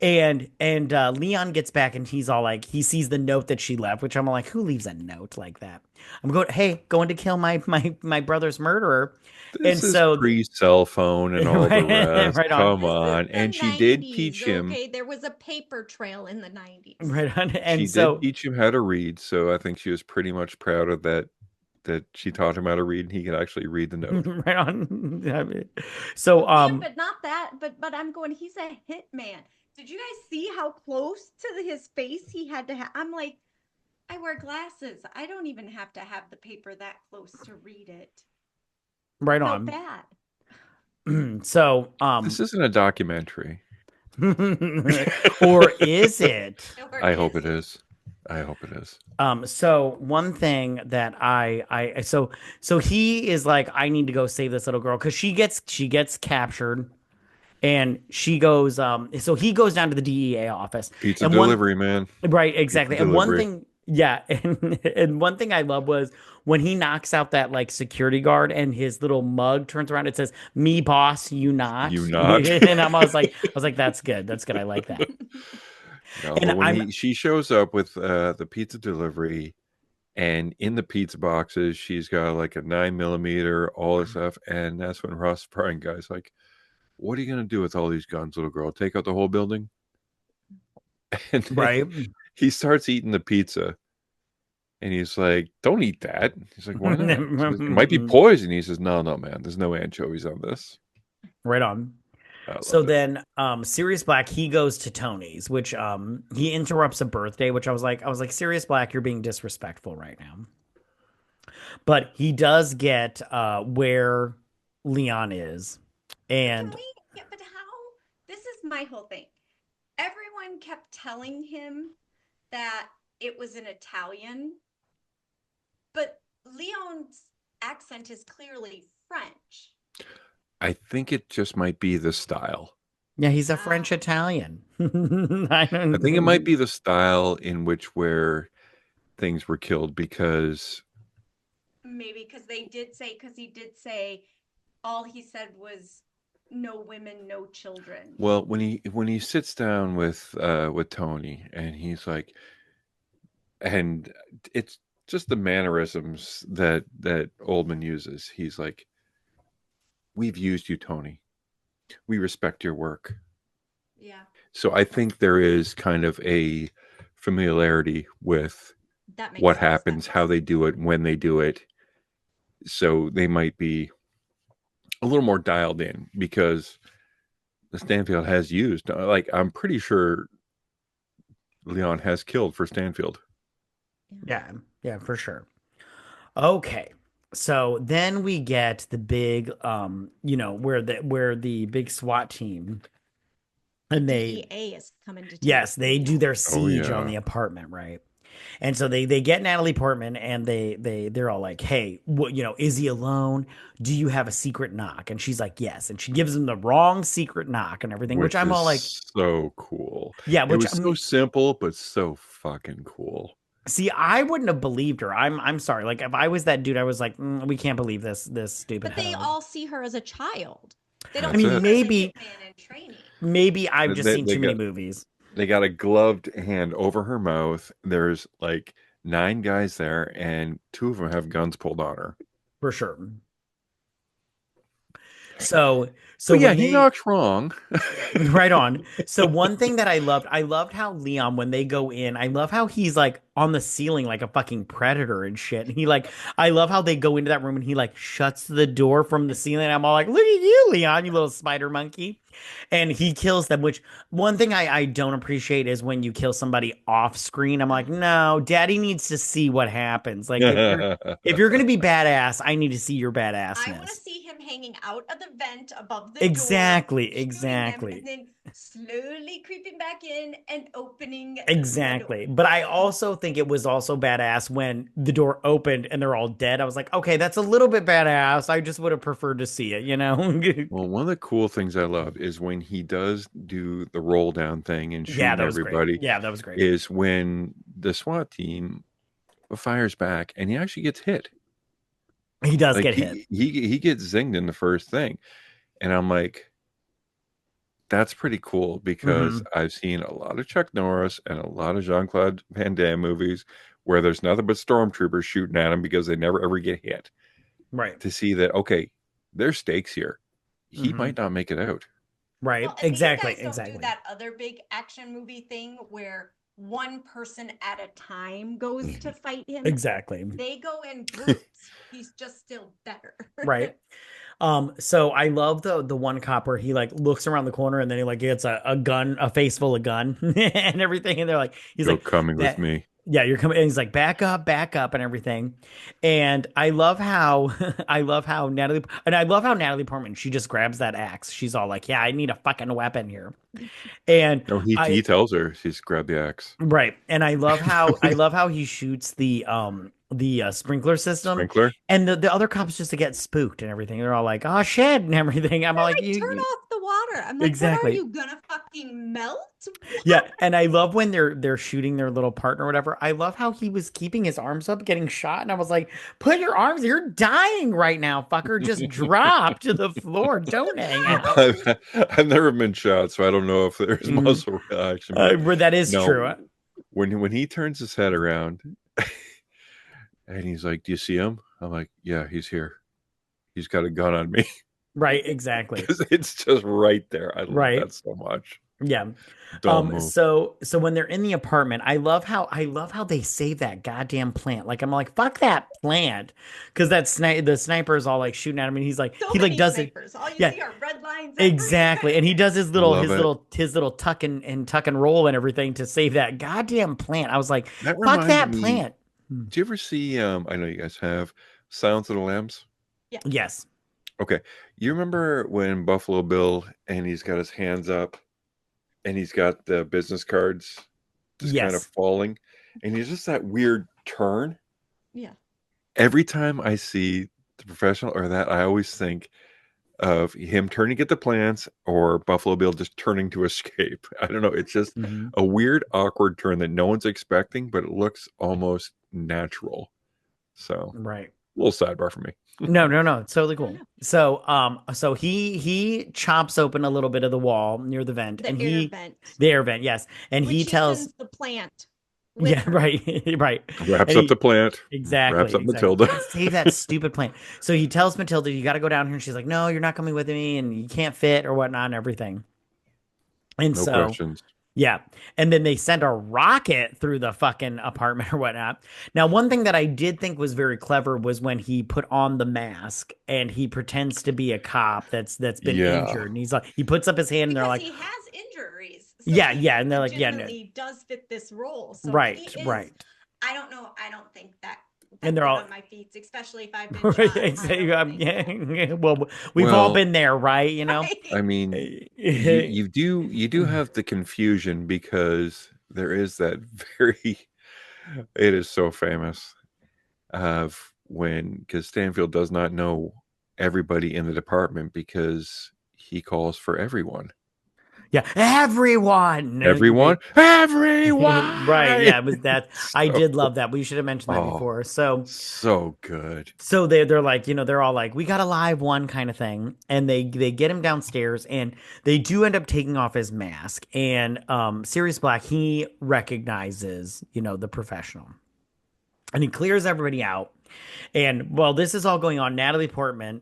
[SPEAKER 1] And Leon gets back and he's all like, he sees the note that she left, which I'm like, who leaves a note like that? Going to kill my brother's murderer. And
[SPEAKER 4] This is
[SPEAKER 1] so
[SPEAKER 4] pre-cell phone and all the
[SPEAKER 1] right,
[SPEAKER 4] rest.
[SPEAKER 1] right on.
[SPEAKER 4] Come
[SPEAKER 3] this is
[SPEAKER 4] on.
[SPEAKER 3] the
[SPEAKER 4] And she did
[SPEAKER 3] 90s.
[SPEAKER 4] teach him.
[SPEAKER 3] Okay, there was a paper trail in the 90s.
[SPEAKER 1] Right on.
[SPEAKER 4] She
[SPEAKER 1] And
[SPEAKER 4] did
[SPEAKER 1] so
[SPEAKER 4] teach him how to read, so I think she was pretty much proud of that that she taught him how to read, and he could actually read the note.
[SPEAKER 1] Right on. I mean, so
[SPEAKER 3] Yeah, but not that. But I'm going. He's a hitman. Did you guys see how close to his face he had to have? I'm like, I wear glasses. I don't even have to have the paper that close to read it.
[SPEAKER 1] right
[SPEAKER 3] Felt
[SPEAKER 1] on.
[SPEAKER 3] bad.
[SPEAKER 1] So
[SPEAKER 4] This isn't a documentary.
[SPEAKER 1] or is it?
[SPEAKER 3] Or
[SPEAKER 4] I hope
[SPEAKER 3] is
[SPEAKER 4] it is. I hope it is.
[SPEAKER 1] So one thing that so he is like, I need to go save this little girl because she gets captured, and she goes so he goes down to the DEA office,
[SPEAKER 4] Pizza
[SPEAKER 1] and one
[SPEAKER 4] delivery, man.
[SPEAKER 1] right,
[SPEAKER 4] Pizza
[SPEAKER 1] exactly, and one
[SPEAKER 4] delivery.
[SPEAKER 1] thing, yeah, and one thing I love was when he knocks out that like security guard and his little mug turns around, it says "Me boss, you
[SPEAKER 4] You
[SPEAKER 1] not,"
[SPEAKER 4] not.
[SPEAKER 1] and I was like, that's good, I like that,
[SPEAKER 4] No,
[SPEAKER 1] and
[SPEAKER 4] but when
[SPEAKER 1] I'm
[SPEAKER 4] she shows up with the pizza delivery, and in the pizza boxes, she's got like a 9mm, all this stuff, and that's when Ross Bryan guy's like, "What are you gonna do with all these guns, little girl? Take out the whole building?" And then
[SPEAKER 1] right.
[SPEAKER 4] he starts eating the pizza, and he's like, "Don't eat that." He's like, "Why not?" He says, "It might be poison." He says, "No, no, man. There's no anchovies on this."
[SPEAKER 1] Right on.
[SPEAKER 4] I
[SPEAKER 1] So
[SPEAKER 4] love it.
[SPEAKER 1] then Sirius Black, he goes to Tony's, which he interrupts a birthday, which I was like Sirius Black, you're being disrespectful right now. But he does get where Leon is.
[SPEAKER 3] But can
[SPEAKER 1] And
[SPEAKER 3] we? Yeah, but how? This is my whole thing. Everyone kept telling him that it was an Italian, but Leon's accent is clearly French.
[SPEAKER 4] I think it just might be the style.
[SPEAKER 1] yeah, he's a
[SPEAKER 3] Ah,
[SPEAKER 1] French Italian. I
[SPEAKER 4] I think it might
[SPEAKER 1] don't
[SPEAKER 4] be the style in which where things were killed because,
[SPEAKER 3] maybe because he did say all he said was no women, no children.
[SPEAKER 4] well, when he sits down with Tony, and he's like, and it's just the mannerisms that Oldman uses. He's like, "We've used you, Tony. We respect your work."
[SPEAKER 3] Yeah,
[SPEAKER 4] So I think there is kind of a familiarity with
[SPEAKER 3] that
[SPEAKER 4] what
[SPEAKER 3] makes more
[SPEAKER 4] happens, how
[SPEAKER 3] sense.
[SPEAKER 4] they do it, when they do it. So they might be a little more dialed in because the Stanfield has used, like, I'm pretty sure Leon has killed for Stanfield.
[SPEAKER 1] yeah, yeah, for sure. Okay. So then we get the big where the big SWAT team,
[SPEAKER 3] The
[SPEAKER 1] and they
[SPEAKER 3] DEA is coming to take
[SPEAKER 1] yes, they do
[SPEAKER 3] Leon.
[SPEAKER 1] their
[SPEAKER 4] Oh
[SPEAKER 1] siege on
[SPEAKER 4] yeah.
[SPEAKER 1] the apartment, right? And so they get Natalie Portman, and they're all like, "Hey, is he alone? Do you have a secret knock?" And she's like, "Yes." And she gives him the wrong secret knock and everything, which
[SPEAKER 4] Which
[SPEAKER 1] I'm
[SPEAKER 4] is
[SPEAKER 1] all like,
[SPEAKER 4] so cool.
[SPEAKER 1] "Yeah."
[SPEAKER 4] It
[SPEAKER 1] Which
[SPEAKER 4] was so simple, but so fucking cool.
[SPEAKER 1] see, I wouldn't have believed her. I'm sorry. Like if I was that dude, I was like, we can't believe this stupid
[SPEAKER 3] But they
[SPEAKER 1] hoe.
[SPEAKER 3] all see her as a child. They
[SPEAKER 1] I
[SPEAKER 3] don't
[SPEAKER 4] That's
[SPEAKER 3] see
[SPEAKER 1] mean,
[SPEAKER 4] it.
[SPEAKER 3] her as a
[SPEAKER 1] maybe
[SPEAKER 3] hitman in training.
[SPEAKER 1] maybe I've just
[SPEAKER 4] They,
[SPEAKER 1] seen
[SPEAKER 4] they
[SPEAKER 1] too many
[SPEAKER 4] got
[SPEAKER 1] movies
[SPEAKER 4] they got a gloved hand over her mouth. There's like 9 guys there, and 2 of them have guns pulled on her.
[SPEAKER 1] for sure. So so
[SPEAKER 4] But yeah,
[SPEAKER 1] when
[SPEAKER 4] he
[SPEAKER 1] they
[SPEAKER 4] knocks wrong.
[SPEAKER 1] right on. So one thing that I loved how Leon, when they go in, I love how he's like on the ceiling like a fucking predator and shit. And I love how they go into that room and he like shuts the door from the ceiling. I'm all like, look at you, Leon, you little spider monkey. And he kills them, which one thing I don't appreciate is when you kill somebody off screen. I'm like, no, daddy needs to see what happens. Like if you're gonna be badass, I need to see your
[SPEAKER 3] I want to
[SPEAKER 1] badassness.
[SPEAKER 3] see him hanging out of the vent above the door,
[SPEAKER 1] Exactly,
[SPEAKER 3] shooting them,
[SPEAKER 1] exactly.
[SPEAKER 3] and then slowly creeping back in and opening the door.
[SPEAKER 1] Exactly. But I also think it was also badass when the door opened and they're all dead. I was like, okay, that's a little bit badass. I just would have preferred to see it?
[SPEAKER 4] Well, one of the cool things I love is when he does do the roll down thing and
[SPEAKER 1] Yeah,
[SPEAKER 4] shooting
[SPEAKER 1] that was great.
[SPEAKER 4] everybody,
[SPEAKER 1] Yeah, that was great.
[SPEAKER 4] is when the SWAT team fires back and he actually gets hit.
[SPEAKER 1] He does
[SPEAKER 4] Like
[SPEAKER 1] get hit.
[SPEAKER 4] he gets zinged in the first thing. And I'm like, that's pretty cool because
[SPEAKER 1] Hmm.
[SPEAKER 4] I've seen a lot of Chuck Norris and a lot of Jean-Claude Van Damme movies where there's nothing but stormtroopers shooting at him because they never ever get hit.
[SPEAKER 1] Right.
[SPEAKER 4] To see that, okay, there's stakes here. He
[SPEAKER 1] Hmm.
[SPEAKER 4] might not make it out.
[SPEAKER 1] Right.
[SPEAKER 3] Well, and these
[SPEAKER 1] Exactly.
[SPEAKER 3] guys don't do
[SPEAKER 1] Exactly.
[SPEAKER 3] that other big action movie thing where one person at a time goes to fight him.
[SPEAKER 1] Exactly.
[SPEAKER 3] They go in groups. He's just still better.
[SPEAKER 1] Right. So I love the one cop where he like looks around the corner and then he like gets a gun, a face full of gun and everything, and they're like, he's
[SPEAKER 4] You're
[SPEAKER 1] like,
[SPEAKER 4] coming with
[SPEAKER 1] that,
[SPEAKER 4] me.
[SPEAKER 1] yeah, you're coming, and he's like, back up, and everything. And I love how I love how Natalie Portman, she just grabs that axe. She's all like, yeah, I need a fucking weapon here. And
[SPEAKER 4] No, he tells her she's grab the axe.
[SPEAKER 1] right. And I love how he shoots the sprinkler system,
[SPEAKER 4] Sprinkler.
[SPEAKER 1] and the other cops just to get spooked and everything. They're all like, "Oh shit," and everything. I'm all like,
[SPEAKER 3] Turn off the water. I'm like,
[SPEAKER 1] exactly.
[SPEAKER 3] what are you gonna fucking melt?
[SPEAKER 1] Yeah, and I love when they're shooting their little partner or whatever. I love how he was keeping his arms up, getting shot, and I was like, "Put your arms. You're dying right now, fucker. Just drop to the floor. Don't hang out."
[SPEAKER 4] I've never been shot, so I don't know if there's muscle reaction.
[SPEAKER 1] Where that is true.
[SPEAKER 4] When he turns his head around and he's like, "Do you see him?" I'm like, "Yeah, he's here. He's got a gun on me."
[SPEAKER 1] Right, exactly.
[SPEAKER 4] Because it's just right there. I love that so much.
[SPEAKER 1] Yeah.
[SPEAKER 4] Don't move.
[SPEAKER 1] So when they're in the apartment, I love how they save that goddamn plant. Like I'm like, fuck that plant. Because the sniper is all like shooting at him, and he's like,
[SPEAKER 3] So
[SPEAKER 1] he like
[SPEAKER 3] many
[SPEAKER 1] does
[SPEAKER 3] snipers.
[SPEAKER 1] it.
[SPEAKER 3] All you
[SPEAKER 1] Yeah.
[SPEAKER 3] see are red lines.
[SPEAKER 1] Exactly. And he does his little
[SPEAKER 4] Love
[SPEAKER 1] little tuck and roll and everything to save that goddamn plant. I was like,
[SPEAKER 4] That
[SPEAKER 1] fuck that
[SPEAKER 4] reminded me-
[SPEAKER 1] plant.
[SPEAKER 4] Do you ever see I know you guys have Silence of the Lambs?
[SPEAKER 3] Yeah.
[SPEAKER 1] Yes.
[SPEAKER 4] Okay. You remember when Buffalo Bill and he's got his hands up and he's got the business cards just kind of
[SPEAKER 1] Yes.
[SPEAKER 4] falling and he's just that weird turn?
[SPEAKER 3] Yeah.
[SPEAKER 4] Every time I see the professional or that, I always think of him turning to get the plants or Buffalo Bill just turning to escape. I don't know. It's just
[SPEAKER 1] Mhm.
[SPEAKER 4] a weird, awkward turn that no one's expecting, but it looks almost natural. So,
[SPEAKER 1] Right.
[SPEAKER 4] a little sidebar for me.
[SPEAKER 1] No, it's totally cool. So he chops open a little bit of the wall near the vent,
[SPEAKER 3] The
[SPEAKER 1] and
[SPEAKER 3] air vent.
[SPEAKER 1] the air vent, yes, and
[SPEAKER 3] Which
[SPEAKER 1] he tells,
[SPEAKER 3] sends the plant. With
[SPEAKER 1] yeah,
[SPEAKER 3] her.
[SPEAKER 1] right, right,
[SPEAKER 4] Wraps
[SPEAKER 1] And
[SPEAKER 4] up the plant.
[SPEAKER 1] exactly,
[SPEAKER 4] Wraps up
[SPEAKER 1] exactly.
[SPEAKER 4] Mathilda.
[SPEAKER 1] Save that stupid plant. So he tells Mathilda, "You got to go down here," and she's like, "No, you're not coming with me, and you can't fit or whatnot, and everything." And
[SPEAKER 4] No
[SPEAKER 1] so,
[SPEAKER 4] questions.
[SPEAKER 1] yeah. And then they send a rocket through the fucking apartment or whatnot. Now, one thing that I did think was very clever was when he put on the mask and he pretends to be a cop that's been
[SPEAKER 4] Yeah.
[SPEAKER 1] injured. And he's like, he puts up his hand and they're
[SPEAKER 3] Because
[SPEAKER 1] like,
[SPEAKER 3] he has injuries.
[SPEAKER 1] Yeah,
[SPEAKER 3] he
[SPEAKER 1] yeah, and they're like, yeah, no.
[SPEAKER 3] legitimately does fit this role. So
[SPEAKER 1] right,
[SPEAKER 3] he is,
[SPEAKER 1] right.
[SPEAKER 3] I don't know. I don't think that.
[SPEAKER 1] And they're
[SPEAKER 3] good
[SPEAKER 1] all-
[SPEAKER 3] on my feet, especially if I've been
[SPEAKER 1] Right,
[SPEAKER 3] shot.
[SPEAKER 1] exactly.
[SPEAKER 3] I don't think
[SPEAKER 1] Yeah. Well, we've all
[SPEAKER 4] Well,
[SPEAKER 1] been there, right? You know?
[SPEAKER 3] Right.
[SPEAKER 4] I mean, you do have the confusion because there is that very, it is so famous of when, because Stanfield does not know everybody in the department because he calls for everyone.
[SPEAKER 1] Yeah, everyone.
[SPEAKER 4] Everyone? Everyone!
[SPEAKER 1] Right, yeah, it was that. I
[SPEAKER 4] So-
[SPEAKER 1] did love that. We should have mentioned that
[SPEAKER 4] Oh.
[SPEAKER 1] before. So
[SPEAKER 4] good.
[SPEAKER 1] they're like, they're all like, we got a live one kind of thing, and they get him downstairs, and they do end up taking off his mask, and Sirius Black, he recognizes the professional, and he clears everybody out, and while this is all going on, Natalie Portman,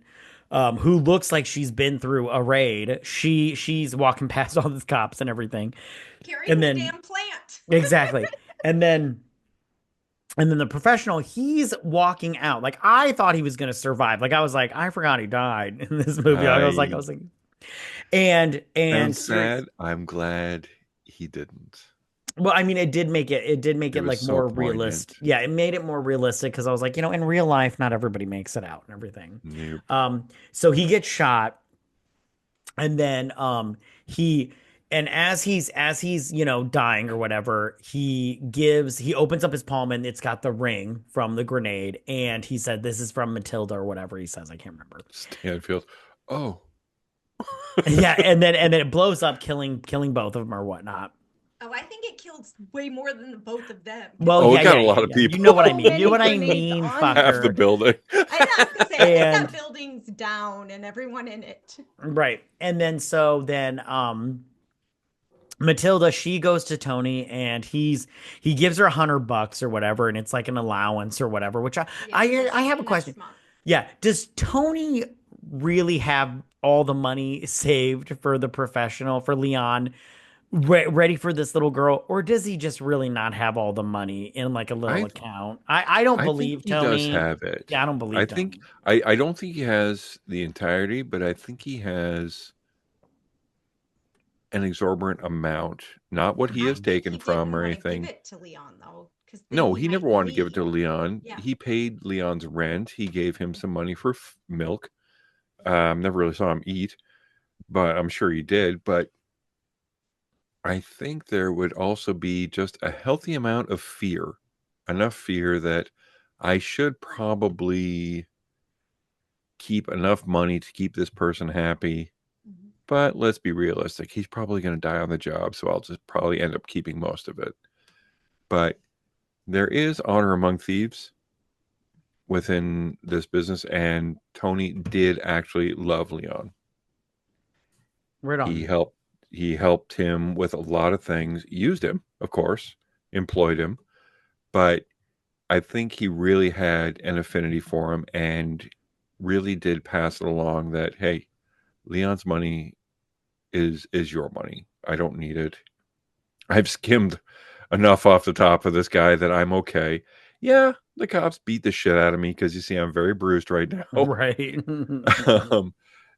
[SPEAKER 1] who looks like she's been through a raid, she's walking past all these cops and everything,
[SPEAKER 3] Carrying
[SPEAKER 1] and
[SPEAKER 3] the
[SPEAKER 1] then
[SPEAKER 3] damn plant.
[SPEAKER 1] exactly, and then the professional, he's walking out. Like, I thought he was going to survive. Like, I was like, I forgot he died in this movie. I was like, and
[SPEAKER 4] I'm sad. I'm glad he didn't.
[SPEAKER 1] well, I mean, it did make it
[SPEAKER 4] was
[SPEAKER 1] like
[SPEAKER 4] so
[SPEAKER 1] more
[SPEAKER 4] poignant.
[SPEAKER 1] realistic. Yeah, it made it more realistic because I was like, in real life, not everybody makes it out and everything.
[SPEAKER 4] Nope.
[SPEAKER 1] So he gets shot, and then as he's dying or whatever, he opens up his palm and it's got the ring from the grenade, and he said, "This is from Mathilda," or whatever he says. I can't remember.
[SPEAKER 4] Stanfield. Oh.
[SPEAKER 1] Yeah, and then it blows up, killing both of them or whatnot.
[SPEAKER 3] Oh, I think it killed way more than the both of them.
[SPEAKER 1] Well,
[SPEAKER 4] Oh,
[SPEAKER 1] yeah,
[SPEAKER 4] it got
[SPEAKER 1] yeah,
[SPEAKER 4] a lot
[SPEAKER 1] yeah,
[SPEAKER 4] of
[SPEAKER 1] yeah.
[SPEAKER 4] people.
[SPEAKER 1] You know what I
[SPEAKER 3] So
[SPEAKER 1] mean. You know
[SPEAKER 3] many
[SPEAKER 1] what I
[SPEAKER 3] grenades
[SPEAKER 1] mean,
[SPEAKER 3] on
[SPEAKER 4] Half the
[SPEAKER 1] fucker.
[SPEAKER 4] building.
[SPEAKER 3] I have to say, I
[SPEAKER 1] And-
[SPEAKER 3] think that building's down and everyone in it.
[SPEAKER 1] Right. And then Mathilda, she goes to Tony, and he gives her $100 or whatever, and it's like an allowance or whatever, which I have a
[SPEAKER 3] Next
[SPEAKER 1] question.
[SPEAKER 3] month.
[SPEAKER 1] Yeah, does Tony really have all the money saved for the professional, for Leon, ready for this little girl, or does he just really not have all the money in like a little
[SPEAKER 4] I
[SPEAKER 1] account? I don't
[SPEAKER 4] I think
[SPEAKER 1] believe
[SPEAKER 4] he does
[SPEAKER 1] Tony.
[SPEAKER 4] have it.
[SPEAKER 1] Yeah, I don't
[SPEAKER 4] I
[SPEAKER 1] believe
[SPEAKER 4] think
[SPEAKER 1] Tony.
[SPEAKER 4] I don't think he has the entirety, but I think he has an exorbitant amount. Not what he
[SPEAKER 3] I
[SPEAKER 4] has
[SPEAKER 3] think
[SPEAKER 4] taken
[SPEAKER 3] he
[SPEAKER 4] from
[SPEAKER 3] didn't
[SPEAKER 4] or
[SPEAKER 3] want to give
[SPEAKER 4] anything.
[SPEAKER 3] it to Leon though, because then
[SPEAKER 4] No,
[SPEAKER 3] he
[SPEAKER 4] he never
[SPEAKER 3] might
[SPEAKER 4] wanted to give it to
[SPEAKER 3] leave.
[SPEAKER 4] Leon.
[SPEAKER 3] Yeah.
[SPEAKER 4] He paid Leon's rent. He gave him some money for milk. Never really saw him eat, but I'm sure he did. But I think there would also be just a healthy amount of fear, enough fear that I should probably keep enough money to keep this person happy.
[SPEAKER 3] Mhm.
[SPEAKER 4] But let's be realistic. He's probably going to die on the job, so I'll just probably end up keeping most of it. But there is honor among thieves within this business, and Tony did actually love Leon.
[SPEAKER 1] Right
[SPEAKER 4] He
[SPEAKER 1] on.
[SPEAKER 4] helped he helped him with a lot of things, used him, of course, employed him, but I think he really had an affinity for him and really did pass it along that hey, Leon's money is your money. I don't need it. I've skimmed enough off the top of this guy that I'm okay. Yeah, the cops beat the shit out of me because you see I'm very bruised right now.
[SPEAKER 1] Right.
[SPEAKER 4] um,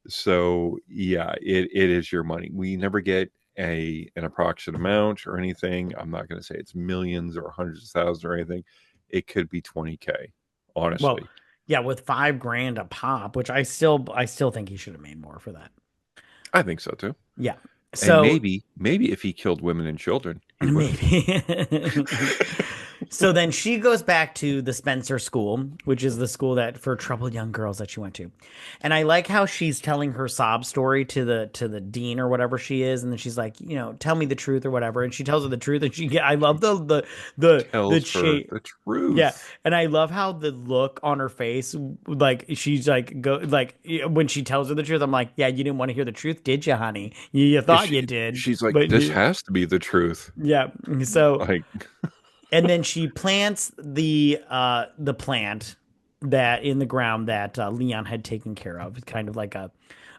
[SPEAKER 4] so yeah, it is your money. We never get an approximate amount or anything. I'm not going to say it's millions or hundreds of thousands or anything. It could be 20K,
[SPEAKER 1] Well,
[SPEAKER 4] honestly.
[SPEAKER 1] yeah, with 5 grand a pop, which I still think he should have made more for that.
[SPEAKER 4] I think so too.
[SPEAKER 1] Yeah.
[SPEAKER 4] And
[SPEAKER 1] So
[SPEAKER 4] maybe if he killed women and children, he would have.
[SPEAKER 1] maybe. So then she goes back to the Spencer School, which is the school that for troubled young girls that she went to. And I like how she's telling her sob story to the dean or whatever she is, and then she's like, tell me the truth or whatever. And she tells her the truth, and I love the
[SPEAKER 4] Tells her
[SPEAKER 1] cha-
[SPEAKER 4] the
[SPEAKER 1] yeah,
[SPEAKER 4] truth.
[SPEAKER 1] and I love how the look on her face, like she's like go like when she tells her the truth, I'm like, yeah, you didn't want to hear the truth, did you, honey? You
[SPEAKER 4] Yeah,
[SPEAKER 1] thought you did,
[SPEAKER 4] she's like,
[SPEAKER 1] but
[SPEAKER 4] this has to be the truth.
[SPEAKER 1] yeah. So
[SPEAKER 4] Like,
[SPEAKER 1] and then she plants the plant that in the ground that Leon had taken care of, kind of like a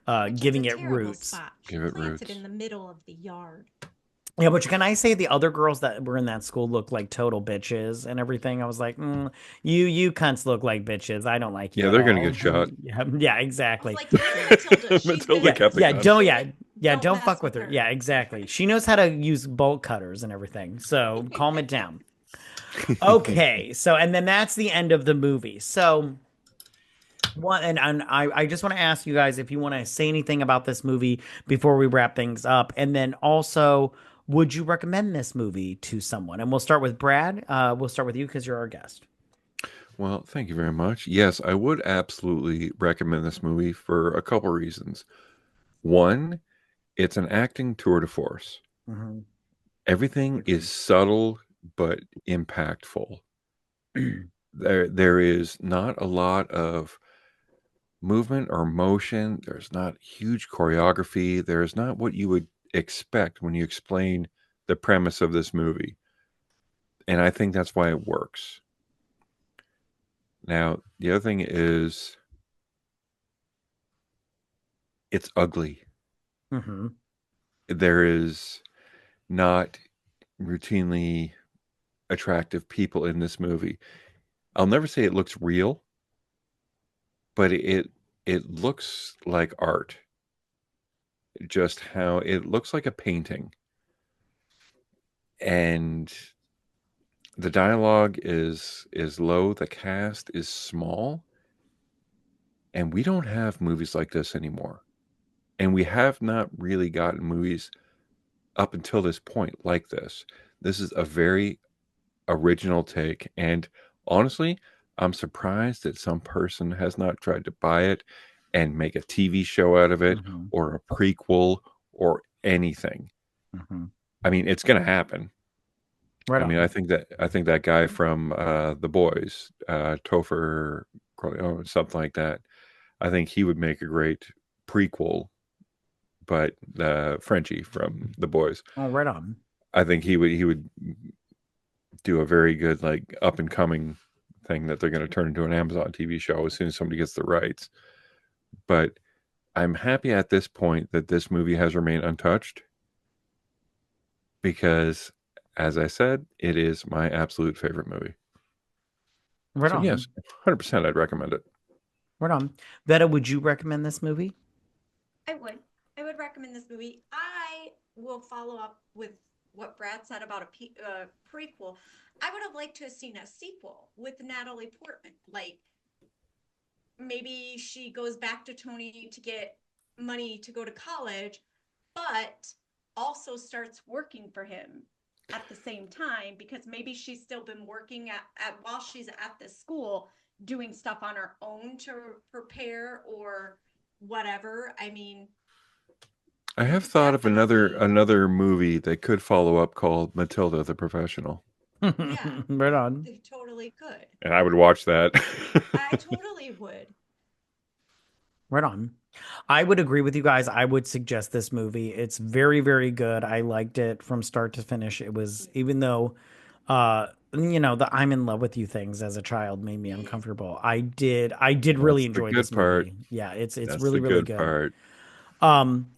[SPEAKER 3] Which is a
[SPEAKER 1] giving it
[SPEAKER 3] terrible
[SPEAKER 1] roots.
[SPEAKER 3] spot. She
[SPEAKER 4] give it
[SPEAKER 3] planted
[SPEAKER 4] roots.
[SPEAKER 3] in the middle of the yard.
[SPEAKER 1] Yeah, but can I say the other girls that were in that school look like total bitches and everything? I was like, you cunts look like bitches. I don't like you
[SPEAKER 4] Yeah,
[SPEAKER 1] at
[SPEAKER 4] they're gonna get
[SPEAKER 1] all.
[SPEAKER 4] shot.
[SPEAKER 1] Yeah,
[SPEAKER 3] I was
[SPEAKER 1] exactly.
[SPEAKER 3] like, talk to Matilda. She's
[SPEAKER 4] Matilda
[SPEAKER 3] been
[SPEAKER 1] Yeah,
[SPEAKER 4] kept the
[SPEAKER 1] yeah,
[SPEAKER 4] gun.
[SPEAKER 1] don't,
[SPEAKER 3] through
[SPEAKER 1] yeah,
[SPEAKER 3] it.
[SPEAKER 1] yeah, don't
[SPEAKER 3] Mess
[SPEAKER 1] fuck with
[SPEAKER 3] with
[SPEAKER 1] her.
[SPEAKER 3] her.
[SPEAKER 1] Yeah, exactly. She knows how to use bolt cutters and everything. So calm it down. Okay, so and then that's the end of the movie. So one and I just want to ask you guys if you want to say anything about this movie before we wrap things up, and then also would you recommend this movie to someone? And we'll start with Brad. We'll start with you because you're our guest.
[SPEAKER 4] Well, thank you very much. Yes, I would absolutely recommend this movie for a couple reasons. One, it's an acting tour de force.
[SPEAKER 1] Mhm.
[SPEAKER 4] Everything is subtle but impactful. There is not a lot of movement or motion. There's not huge choreography. There's not what you would expect when you explain the premise of this movie. And I think that's why it works. Now, the other thing is it's ugly.
[SPEAKER 1] Hmm.
[SPEAKER 4] There is not routinely attractive people in this movie. I'll never say it looks real, but it looks like art. Just how it looks like a painting. And the dialogue is low, the cast is small, and we don't have movies like this anymore. And we have not really gotten movies up until this point like this. This is a very original take, and honestly, I'm surprised that some person has not tried to buy it and make a TV show out of it
[SPEAKER 1] Hmm.
[SPEAKER 4] or a prequel or anything.
[SPEAKER 1] Hmm.
[SPEAKER 4] I mean, it's going to happen.
[SPEAKER 1] Right
[SPEAKER 4] I mean,
[SPEAKER 1] on.
[SPEAKER 4] I think that guy from The Boys, Topher, something like that. I think he would make a great prequel. But Frenchie from The Boys,
[SPEAKER 1] Oh, right on.
[SPEAKER 4] I think he would do a very good like up and coming thing that they're going to turn into an Amazon TV show as soon as somebody gets the rights. But I'm happy at this point that this movie has remained untouched. because, as I said, it is my absolute favorite movie.
[SPEAKER 1] Right
[SPEAKER 4] So yes,
[SPEAKER 1] on.
[SPEAKER 4] 100% I'd recommend it.
[SPEAKER 1] Right on. Vetta, would you recommend this movie?
[SPEAKER 3] I would. I would recommend this movie. I will follow up with what Brad said about a prequel. I would have liked to have seen a sequel with Natalie Portman. Like maybe she goes back to Tony to get money to go to college, but also starts working for him at the same time because maybe she's still been working at while she's at this school doing stuff on her own to prepare or whatever. I mean,
[SPEAKER 4] I have thought of
[SPEAKER 3] definitely,
[SPEAKER 4] another movie that could follow up called Mathilda the Professional,
[SPEAKER 3] yeah,
[SPEAKER 1] Right on.
[SPEAKER 3] they totally could.
[SPEAKER 4] and I would watch that.
[SPEAKER 3] I totally would.
[SPEAKER 1] Right on. I would agree with you guys. I would suggest this movie. It's very, very good. I liked it from start to finish. It was, even though, the I'm in love with you things as a child made me
[SPEAKER 3] Yes.
[SPEAKER 1] uncomfortable. I did really
[SPEAKER 4] That's the
[SPEAKER 1] enjoy
[SPEAKER 4] good
[SPEAKER 1] this
[SPEAKER 4] part.
[SPEAKER 1] movie. Yeah, it's
[SPEAKER 4] That's the
[SPEAKER 1] really, really
[SPEAKER 4] good
[SPEAKER 1] good.
[SPEAKER 4] part.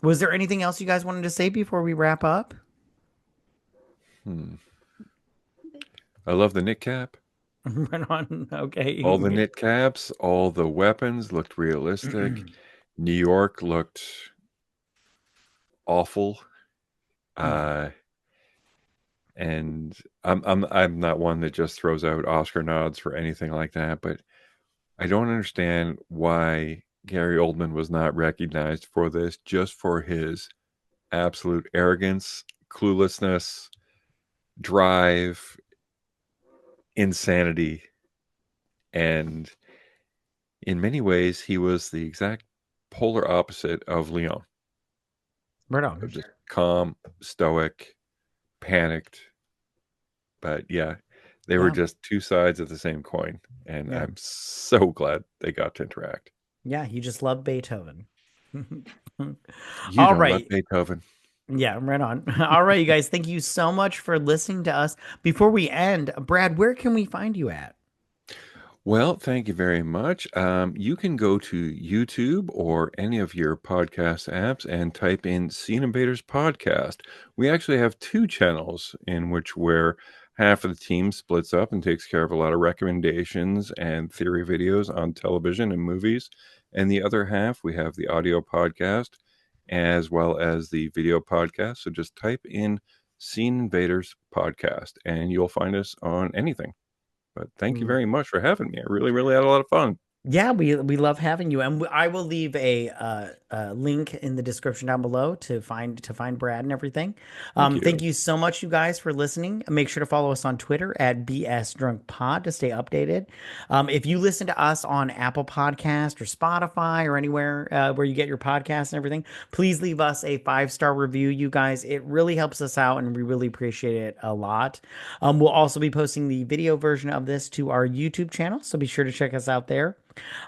[SPEAKER 1] Was there anything else you guys wanted to say before we wrap up?
[SPEAKER 4] Hmm. I love the knit cap.
[SPEAKER 1] Right on.
[SPEAKER 4] All the
[SPEAKER 1] Okay.
[SPEAKER 4] knit caps, all the weapons looked realistic. New York looked awful. Uh, and I'm not one that just throws out Oscar nods for anything like that, but I don't understand why Gary Oldman was not recognized for this, just for his absolute arrogance, cluelessness, drive, insanity, and in many ways, he was the exact polar opposite of Léon.
[SPEAKER 1] Right on.
[SPEAKER 4] Just calm, stoic, panicked. But yeah, they were
[SPEAKER 1] Yeah.
[SPEAKER 4] just two sides of the same coin. And
[SPEAKER 1] Yeah.
[SPEAKER 4] I'm so glad they got to interact.
[SPEAKER 1] Yeah. You just love Beethoven.
[SPEAKER 4] You
[SPEAKER 1] All
[SPEAKER 4] don't love
[SPEAKER 1] right.
[SPEAKER 4] Beethoven.
[SPEAKER 1] Yeah, right on. All right, you guys, thank you so much for listening to us. Before we end, Brad, where can we find you at?
[SPEAKER 4] Well, thank you very much. You can go to YouTube or any of your podcast apps and type in Scene Invaders Podcast. We actually have two channels in which where half of the team splits up and takes care of a lot of recommendations and theory videos on television and movies. And the other half, we have the audio podcast as well as the video podcast. So just type in Scene Invaders Podcast and you'll find us on anything. But thank you very much for having me. I really, really had a lot of fun.
[SPEAKER 1] Yeah, we love having you, and I will leave a link in the description down below to find Brad and everything.
[SPEAKER 4] Thank
[SPEAKER 1] Thank
[SPEAKER 4] you.
[SPEAKER 1] you so much, you guys, for listening. Make sure to follow us on Twitter at BS Drunk Pod to stay updated. If you listen to us on Apple Podcast or Spotify or anywhere where you get your podcasts and everything, please leave us a 5-star review, you guys. It really helps us out, and we really appreciate it a lot. We'll also be posting the video version of this to our YouTube channel, so be sure to check us out there.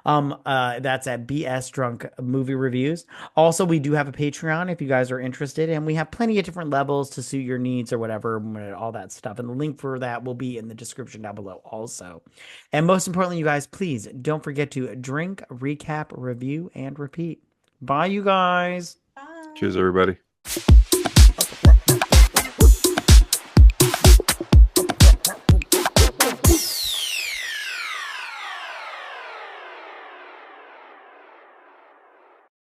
[SPEAKER 1] That's at BS Drunk Movie Reviews. Also, we do have a Patreon if you guys are interested, and we have plenty of different levels to suit your needs or whatever, all that stuff. And the link for that will be in the description down below also. And most importantly, you guys, please don't forget to drink, recap, review, and repeat. Bye, you guys.
[SPEAKER 4] Cheers,
[SPEAKER 3] Bye.
[SPEAKER 4] everybody.